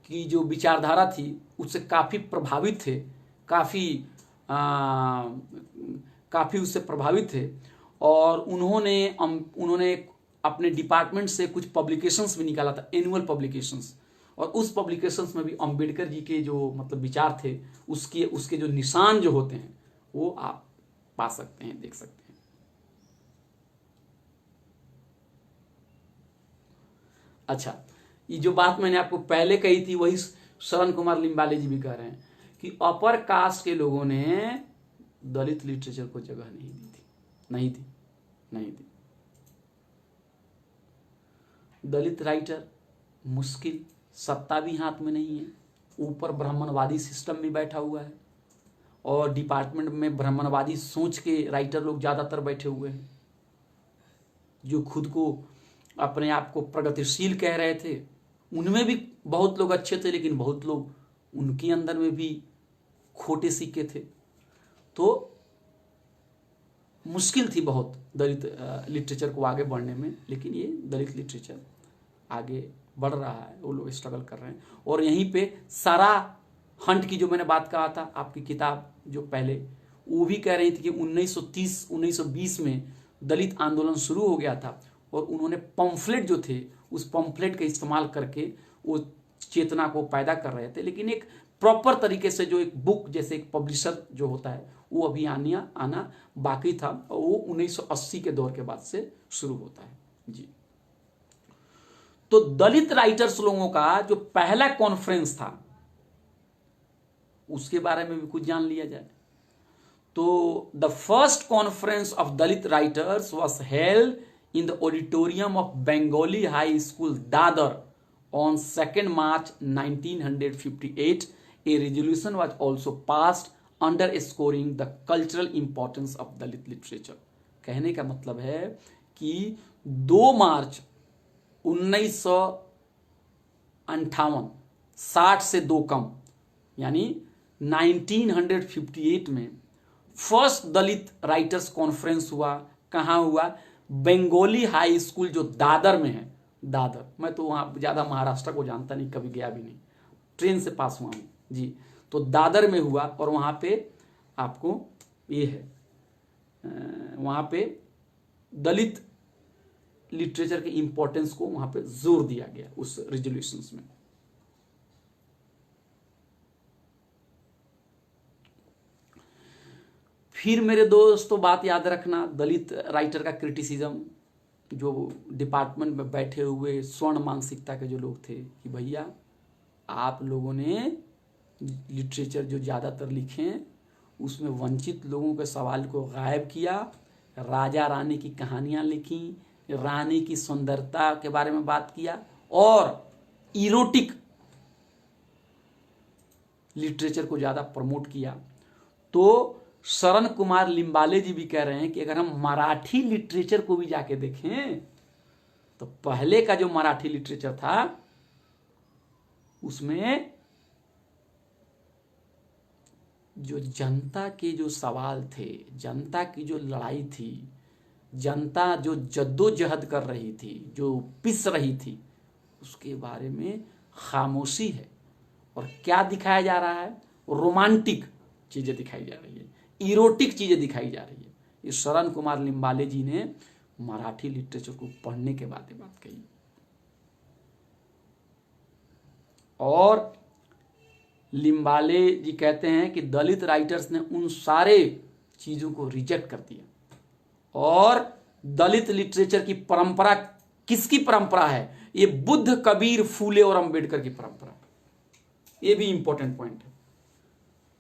की जो विचारधारा थी उससे काफी प्रभावित थे, काफी उससे प्रभावित थे। और उन्होंने अपने डिपार्टमेंट से कुछ पब्लिकेशंस भी निकाला था, एनुअल पब्लिकेशंस। और उस पब्लिकेशंस में भी अंबेडकर जी के जो मतलब विचार थे उसके जो निशान जो होते हैं वो आप पा सकते हैं, देख सकते हैं। अच्छा, ये जो बात मैंने आपको पहले कही थी वही शरण कुमार लिम्बाले जी भी कह रहे हैं कि अपर कास्ट के लोगों ने दलित लिटरेचर को जगह नहीं दी। दलित राइटर मुश्किल, सत्ता भी हाथ में नहीं है, ऊपर ब्राह्मणवादी सिस्टम भी बैठा हुआ है और डिपार्टमेंट में ब्राह्मणवादी सोच के राइटर लोग ज़्यादातर बैठे हुए हैं, जो खुद को अपने आप को प्रगतिशील कह रहे थे। उनमें भी बहुत लोग अच्छे थे, लेकिन बहुत लोग उनके अंदर में भी खोटे सिक्के थे। तो मुश्किल थी बहुत दलित लिटरेचर को आगे बढ़ने में, लेकिन ये दलित लिटरेचर आगे बढ़ रहा है, वो लोग स्ट्रगल कर रहे हैं। और यहीं पे सारा हंट की जो मैंने बात कहा था, आपकी किताब जो पहले, वो भी कह रही थी कि 1930-1920 में दलित आंदोलन शुरू हो गया था और उन्होंने पंफलेट जो थे, उस पंफलेट का इस्तेमाल करके वो चेतना को पैदा कर रहे थे। लेकिन एक प्रॉपर तरीके से जो एक बुक जैसे एक पब्लिशर जो होता है, वो अभी आना बाकी था, और वो 1980 के दौर के बाद से शुरू होता है जी। तो दलित राइटर्स लोगों का जो पहला कॉन्फ्रेंस था, उसके बारे में भी कुछ जान लिया जाए। तो the first conference of Dalit writers was held in the auditorium of Bengali High School, Dadar, on 2nd March 1958. A resolution was also passed underscoring the cultural importance of Dalit literature. कहने का मतलब है कि 2 मार्च 1958, 60 से 2 कम, यानी 1958 में फर्स्ट दलित राइटर्स कॉन्फ्रेंस हुआ। कहाँ हुआ? बंगाली हाई स्कूल जो दादर में है। दादर, मैं तो वहाँ ज़्यादा महाराष्ट्र को जानता नहीं, कभी गया भी नहीं, ट्रेन से पास हुआ हूँ जी। तो दादर में हुआ और वहाँ पे आपको ये है, वहाँ पे दलित लिटरेचर के इम्पोर्टेंस को वहाँ पे जोर दिया गया उस रेजोल्यूशंस में। फिर मेरे दोस्तों बात याद रखना, दलित राइटर का क्रिटिसिज्म, जो डिपार्टमेंट में बैठे हुए स्वर्ण मानसिकता के जो लोग थे कि भैया आप लोगों ने लिटरेचर जो ज़्यादातर लिखे हैं उसमें वंचित लोगों के सवाल को गायब किया, राजा रानी की कहानियाँ लिखी, रानी की सुंदरता के बारे में बात किया और इरोटिक लिटरेचर को ज़्यादा प्रमोट किया। तो शरण कुमार लिम्बाले जी भी कह रहे हैं कि अगर हम मराठी लिटरेचर को भी जाके देखें तो पहले का जो मराठी लिटरेचर था उसमें जो जनता के जो सवाल थे, जनता की जो लड़ाई थी, जनता जो जद्दोजहद कर रही थी, जो पिस रही थी, उसके बारे में खामोशी है। और क्या दिखाया जा रहा है? रोमांटिक चीजें दिखाई जा रही है, इरोटिक चीजें दिखाई जा रही है। ये शरण कुमार लिम्बाले जी ने मराठी लिटरेचर को पढ़ने के बाद ये बात कही। और लिम्बाले जी कहते हैं कि दलित राइटर्स ने उन सारे चीजों को रिजेक्ट कर दिया और दलित लिटरेचर की परंपरा किसकी परंपरा है? ये बुद्ध, कबीर, फूले और अंबेडकर की परंपरा। ये भी इंपॉर्टेंट पॉइंट है।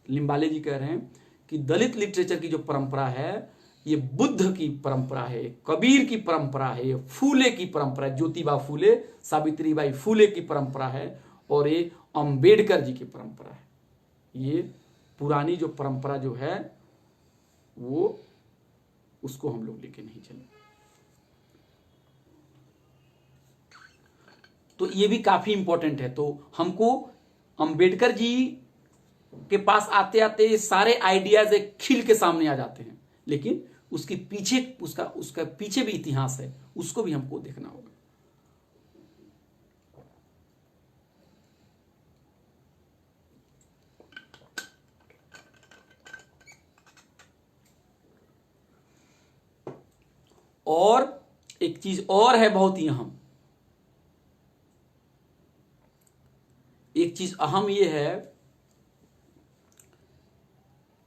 लिम्बाले जी कह रहे हैं कि दलित लिटरेचर की जो परंपरा है ये बुद्ध की परंपरा है, कबीर की परंपरा है, ये फूले की परंपरा है, ज्योतिबा फूले, सावित्रीबाई फूले की परंपरा है और ये अंबेडकर जी की परंपरा है। ये पुरानी जो परंपरा जो है वो उसको हम लोग लेके नहीं चले। तो ये भी काफी इंपॉर्टेंट है। तो हमको अंबेडकर जी के पास आते आते सारे आइडियाज एक खिल के सामने आ जाते हैं, लेकिन उसके पीछे उसका पीछे भी इतिहास है, उसको भी हमको देखना होगा। और एक चीज और है बहुत ही अहम, एक चीज अहम ये है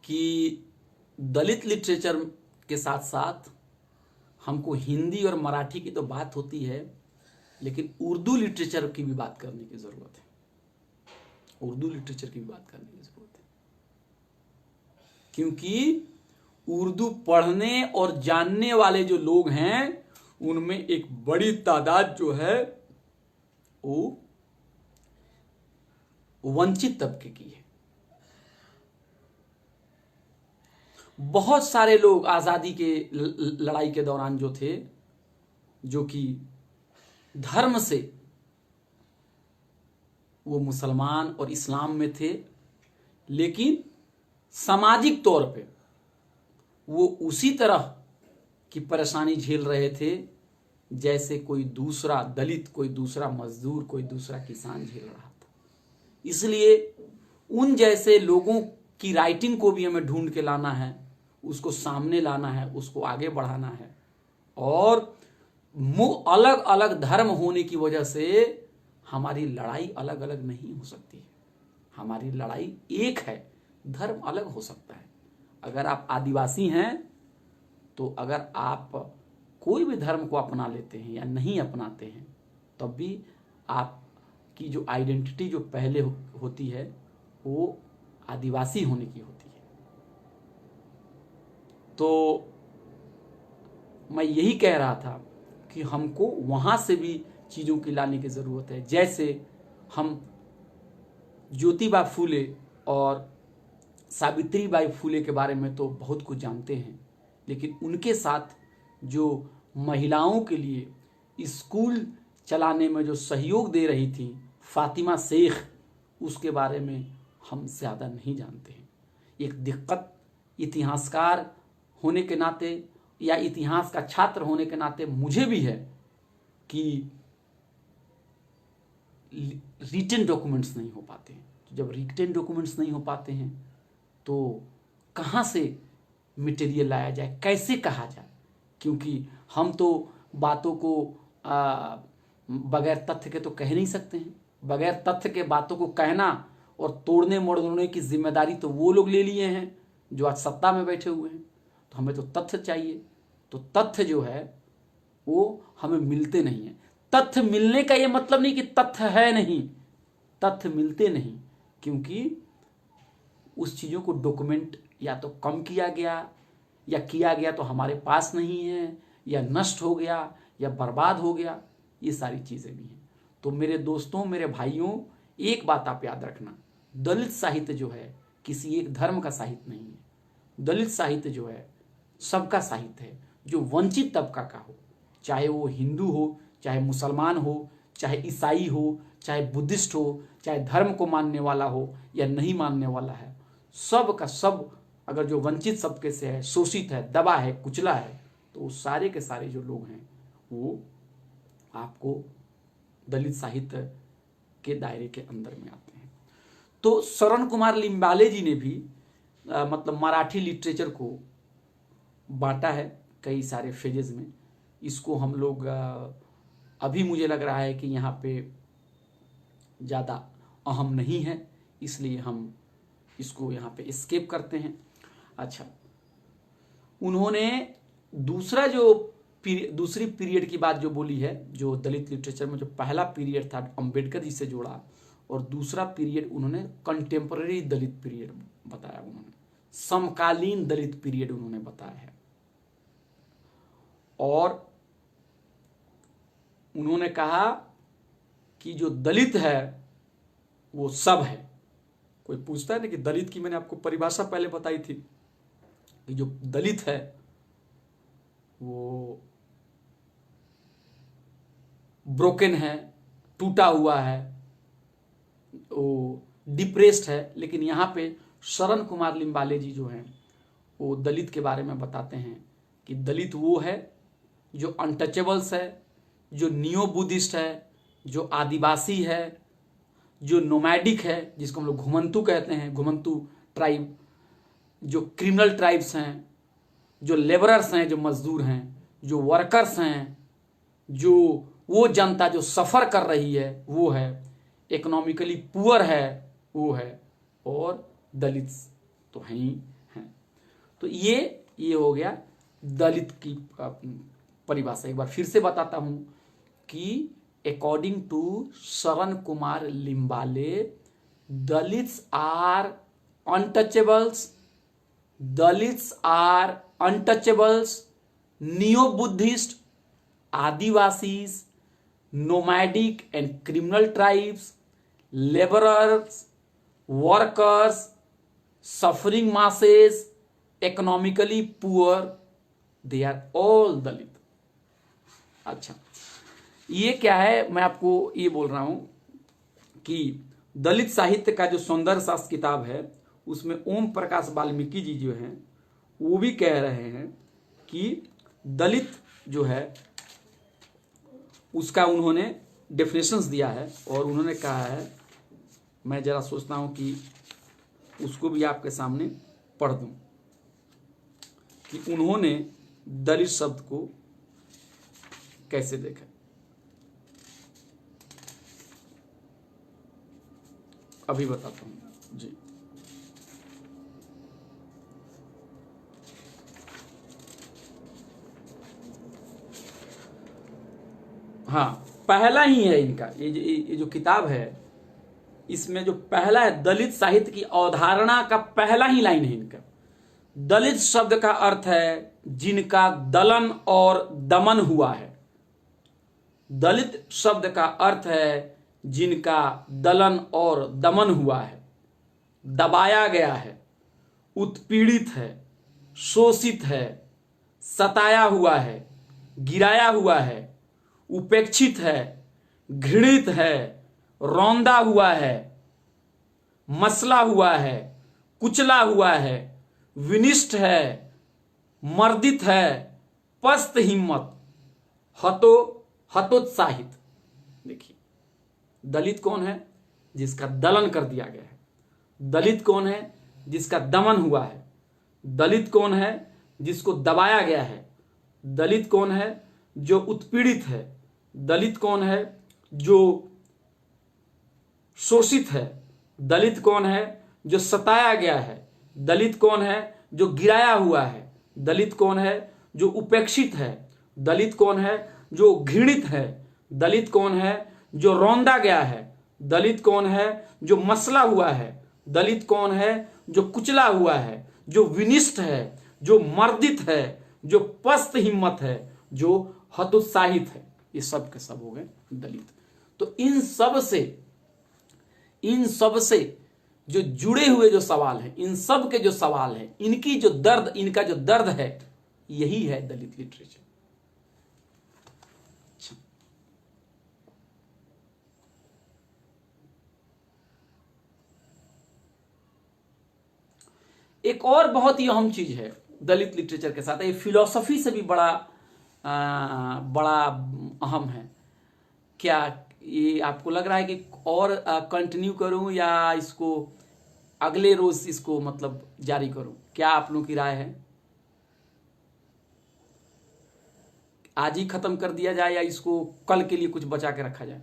कि दलित लिटरेचर के साथ साथ हमको हिंदी और मराठी की तो बात होती है, लेकिन उर्दू लिटरेचर की भी बात करने की जरूरत है। उर्दू लिटरेचर की भी बात करने की जरूरत है, क्योंकि उर्दू पढ़ने और जानने वाले जो लोग हैं उनमें एक बड़ी तादाद जो है वो वंचित तबके की है। बहुत सारे लोग आजादी के लड़ाई के दौरान जो थे, जो कि धर्म से वो मुसलमान और इस्लाम में थे, लेकिन सामाजिक तौर पे वो उसी तरह की परेशानी झेल रहे थे जैसे कोई दूसरा दलित, कोई दूसरा मजदूर, कोई दूसरा किसान झेल रहा था। इसलिए उन जैसे लोगों की राइटिंग को भी हमें ढूंढ के लाना है, उसको सामने लाना है, उसको आगे बढ़ाना है। और अलग अलग धर्म होने की वजह से हमारी लड़ाई अलग अलग नहीं हो सकती है। हमारी लड़ाई एक है, धर्म अलग हो सकता है। अगर आप आदिवासी हैं तो अगर आप कोई भी धर्म को अपना लेते हैं या नहीं अपनाते हैं, तब भी आपकी जो आइडेंटिटी जो पहले होती है वो आदिवासी होने की होती है। तो मैं यही कह रहा था कि हमको वहां से भी चीजों की लाने की जरूरत है। जैसे हम ज्योतिबा फूले और सावित्रीबाई फूले के बारे में तो बहुत कुछ जानते हैं, लेकिन उनके साथ जो महिलाओं के लिए स्कूल चलाने में जो सहयोग दे रही थी फातिमा शेख, उसके बारे में हम ज़्यादा नहीं जानते हैं। एक दिक्कत इतिहासकार होने के नाते या इतिहास का छात्र होने के नाते मुझे भी है कि रिटन डॉक्यूमेंट्स नहीं हो पाते हैं। तो जब रिटन डॉक्यूमेंट्स नहीं हो पाते हैं तो कहाँ से मटेरियल लाया जाए, कैसे कहा जाए? क्योंकि हम तो बातों को बगैर तथ्य के तो कह नहीं सकते हैं। बगैर तथ्य के बातों को कहना और तोड़ने मोड़ने की जिम्मेदारी तो वो लोग ले लिए हैं जो आज सत्ता में बैठे हुए हैं। तो हमें तो तथ्य चाहिए। तो तथ्य जो है वो हमें मिलते नहीं है। तथ्य मिलने का ये मतलब नहीं कि तथ्य है नहीं, तथ्य मिलते नहीं, क्योंकि उस चीज़ों को डॉक्यूमेंट या तो कम किया गया या किया गया तो हमारे पास नहीं है, या नष्ट हो गया या बर्बाद हो गया। ये सारी चीज़ें भी हैं। तो मेरे दोस्तों, मेरे भाइयों, एक बात आप याद रखना, दलित साहित्य जो है किसी एक धर्म का साहित्य नहीं है। दलित साहित्य जो है सबका साहित्य है, जो वंचित तबका का हो, चाहे वो हिंदू हो, चाहे मुसलमान हो, चाहे ईसाई हो, चाहे बुद्धिस्ट हो, चाहे धर्म को मानने वाला हो या नहीं मानने वाला है, सब का सब अगर जो वंचित सबके से है, शोषित है, दबा है, कुचला है, तो वो सारे के सारे जो लोग हैं वो आपको दलित साहित्य के दायरे के अंदर में आते हैं। तो शरण कुमार लिम्बाले जी ने भी मतलब मराठी लिटरेचर को बांटा है कई सारे फेजेस में। इसको हम लोग अभी मुझे लग रहा है कि यहाँ पे ज़्यादा अहम नहीं है, इसलिए हम इसको यहाँ पे स्किप करते हैं। अच्छा, उन्होंने दूसरी पीरियड की बात जो बोली है, जो दलित लिटरेचर में जो पहला पीरियड था अंबेडकर जी से जोड़ा, और दूसरा पीरियड उन्होंने कंटेम्पररी दलित पीरियड बताया, उन्होंने समकालीन दलित पीरियड उन्होंने बताया है। और उन्होंने कहा कि जो दलित है वो सब है। कोई पूछता है ना कि दलित की मैंने आपको परिभाषा पहले बताई थी कि जो दलित है वो ब्रोकन है, टूटा हुआ है, वो डिप्रेस्ड है। लेकिन यहाँ पे शरण कुमार लिम्बाले जी जो हैं वो दलित के बारे में बताते हैं कि दलित वो है जो अनटचेबल्स है, जो नियो बुद्धिस्ट है, जो आदिवासी है, जो नोमैडिक है, जिसको हम लोग घुमंतू कहते हैं, घुमंतू ट्राइब, जो क्रिमिनल ट्राइब्स हैं, जो लेबरर्स हैं, जो मजदूर हैं, जो वर्कर्स हैं, जो वो जनता जो सफ़र कर रही है वो है, इकोनॉमिकली पुअर है वो है, और दलित तो हैं ही हैं। तो ये हो गया दलित की परिभाषा। एक बार फिर से बताता हूं कि according to Sharan Kumar Limbale, Dalits are untouchables, Dalits are untouchables, neo Buddhist, Adivasis, nomadic and criminal tribes, laborers, workers, suffering masses, economically poor, they are all Dalit. अच्छा, ये क्या है, मैं आपको ये बोल रहा हूं कि दलित साहित्य का जो सौंदर्य शास्त्र किताब है उसमें ओम प्रकाश वाल्मीकि जी जो हैं वो भी कह रहे हैं कि दलित जो है उसका उन्होंने डेफिनेशंस दिया है और उन्होंने कहा है, मैं जरा सोचता हूं कि उसको भी आपके सामने पढ़ दूं कि उन्होंने दलित शब्द को कैसे देखा। अभी बताता हूं जी। हाँ, पहला ही है इनका ये जो किताब है, इसमें जो पहला है दलित साहित्य की अवधारणा का पहला ही लाइन है इनका। दलित शब्द का अर्थ है जिनका दलन और दमन हुआ है। दलित शब्द का अर्थ है जिनका दलन और दमन हुआ है, दबाया गया है, उत्पीड़ित है, शोषित है, सताया हुआ है, गिराया हुआ है, उपेक्षित है, घृणित है, रौंदा हुआ है, मसला हुआ है, कुचला हुआ है, विनिष्ट है, मर्दित है, पस्त हिम्मत, हतोत्साहित। देखिए, दलित कौन है? जिसका दलन कर दिया गया है। दलित कौन है? जिसका दमन हुआ है। दलित कौन है? जिसको दबाया गया है। दलित कौन है? जो उत्पीड़ित है। दलित कौन है? जो शोषित है। दलित कौन है? जो सताया गया है। दलित कौन है? जो गिराया हुआ है। दलित कौन है? जो उपेक्षित है। दलित कौन है? जो घृणित है। दलित कौन है? जो रौंदा गया है। दलित कौन है? जो मसला हुआ है। दलित कौन है? जो कुचला हुआ है, जो विनिष्ट है, जो मर्दित है, जो पस्त हिम्मत है, जो हतोत्साहित है। ये सब के सब हो गए दलित। तो इन सब से जो जुड़े हुए जो सवाल हैं, इन सब के जो सवाल हैं, इनका जो दर्द है, यही है दलित लिटरेचर। एक और बहुत ही अहम चीज है दलित लिटरेचर के साथ, ये फिलॉसफी से भी बड़ा अहम है। क्या ये आपको लग रहा है कि और कंटिन्यू करूं या इसको अगले रोज इसको मतलब जारी करूं? क्या आप लोगों की राय है? आज ही खत्म कर दिया जाए या इसको कल के लिए कुछ बचा के रखा जाए?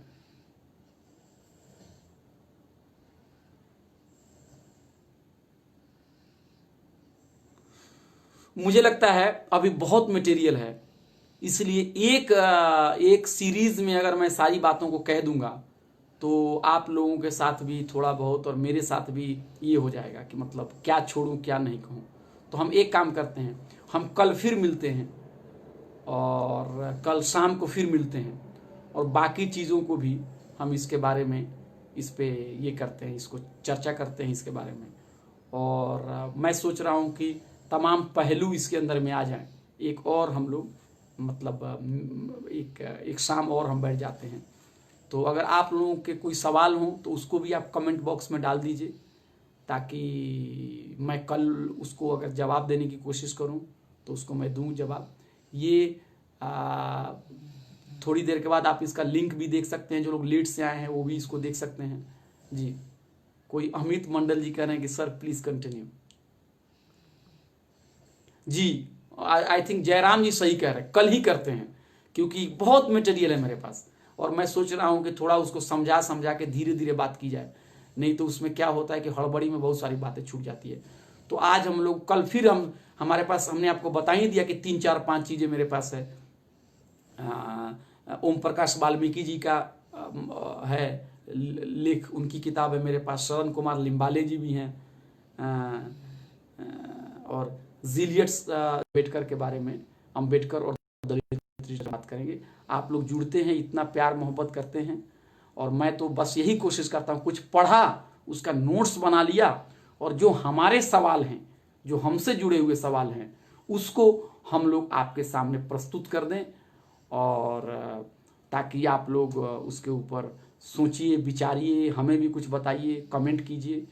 मुझे लगता है अभी बहुत मटेरियल है, इसलिए एक सीरीज में अगर मैं सारी बातों को कह दूंगा तो आप लोगों के साथ भी थोड़ा बहुत और मेरे साथ भी ये हो जाएगा कि मतलब क्या छोड़ूं क्या नहीं कहूं। तो हम एक काम करते हैं, हम कल फिर मिलते हैं और कल शाम को फिर मिलते हैं और बाकी चीज़ों को भी हम इसके बारे में इस पे ये करते हैं, इसको चर्चा करते हैं इसके बारे में। और मैं सोच रहा हूँ कि तमाम पहलू इसके अंदर में आ जाएं। एक और हम लोग मतलब एक शाम और हम बैठ जाते हैं। तो अगर आप लोगों के कोई सवाल हों तो उसको भी आप कमेंट बॉक्स में डाल दीजिए, ताकि मैं कल उसको अगर जवाब देने की कोशिश करूं तो उसको मैं दूं जवाब। ये थोड़ी देर के बाद आप इसका लिंक भी देख सकते हैं, जो लोग लेट से आए हैं वो भी इसको देख सकते हैं जी। कोई अमित मंडल जी कह रहे हैं कि सर प्लीज कंटिन्यू। जी, आई थिंक जयराम जी सही कह रहे हैं, कल ही करते हैं क्योंकि बहुत मटेरियल है मेरे पास और मैं सोच रहा हूं कि थोड़ा उसको समझा के धीरे धीरे बात की जाए, नहीं तो उसमें क्या होता है कि हड़बड़ी में बहुत सारी बातें छूट जाती है। तो आज हम लोग कल फिर हमारे पास, हमने आपको बता ही दिया कि 3 4 5 चीजें मेरे पास है। ओम प्रकाश वाल्मीकि जी का है लेख, उनकी किताब है मेरे पास। शरण कुमार लिम्बाले जी भी हैं और जिलियट्स अम्बेडकर के बारे में, अम्बेडकर और दलित कोशिश बात करेंगे। आप लोग जुड़ते हैं, इतना प्यार मोहब्बत करते हैं, और मैं तो बस यही कोशिश करता हूँ, कुछ पढ़ा उसका नोट्स बना लिया, और जो हमारे सवाल हैं, जो हमसे जुड़े हुए सवाल हैं, उसको हम लोग आपके सामने प्रस्तुत कर दें, और ताकि आप लोग उसके ऊपर सोचिए, विचारिए, हमें भी कुछ बताइए, कमेंट कीजिए,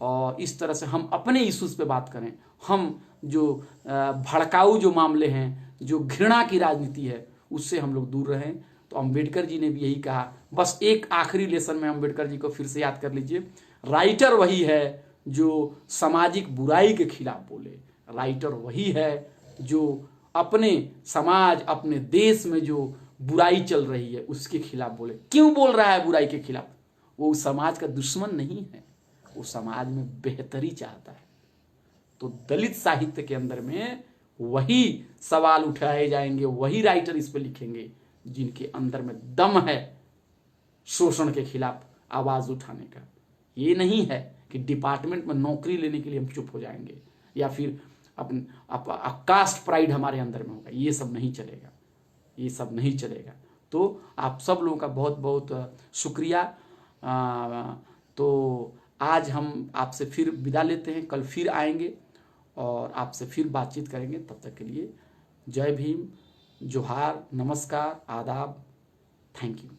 और इस तरह से हम अपने इश्यूज़ पे बात करें। हम जो भड़काऊ जो मामले हैं, जो घृणा की राजनीति है, उससे हम लोग दूर रहें। तो अम्बेडकर जी ने भी यही कहा। बस एक आखिरी लेसन में अम्बेडकर जी को फिर से याद कर लीजिए, राइटर वही है जो सामाजिक बुराई के खिलाफ बोले, राइटर वही है जो अपने समाज, अपने देश में जो बुराई चल रही है उसके खिलाफ बोले। क्यों बोल रहा है बुराई के खिलाफ? वो उस समाज का दुश्मन नहीं है, वो समाज में बेहतरी चाहता है। तो दलित साहित्य के अंदर में वही सवाल उठाए जाएंगे, वही राइटर इस पे लिखेंगे जिनके अंदर में दम है शोषण के खिलाफ आवाज उठाने का। ये नहीं है कि डिपार्टमेंट में नौकरी लेने के लिए हम चुप हो जाएंगे, या फिर कास्ट प्राइड हमारे अंदर में होगा। ये सब नहीं चलेगा, ये सब नहीं चलेगा। तो आप सब लोगों का बहुत बहुत शुक्रिया। तो आज हम आपसे फिर विदा लेते हैं, कल फिर आएंगे और आपसे फिर बातचीत करेंगे। तब तक के लिए जय भीम, जोहार, नमस्कार, आदाब, थैंक यू।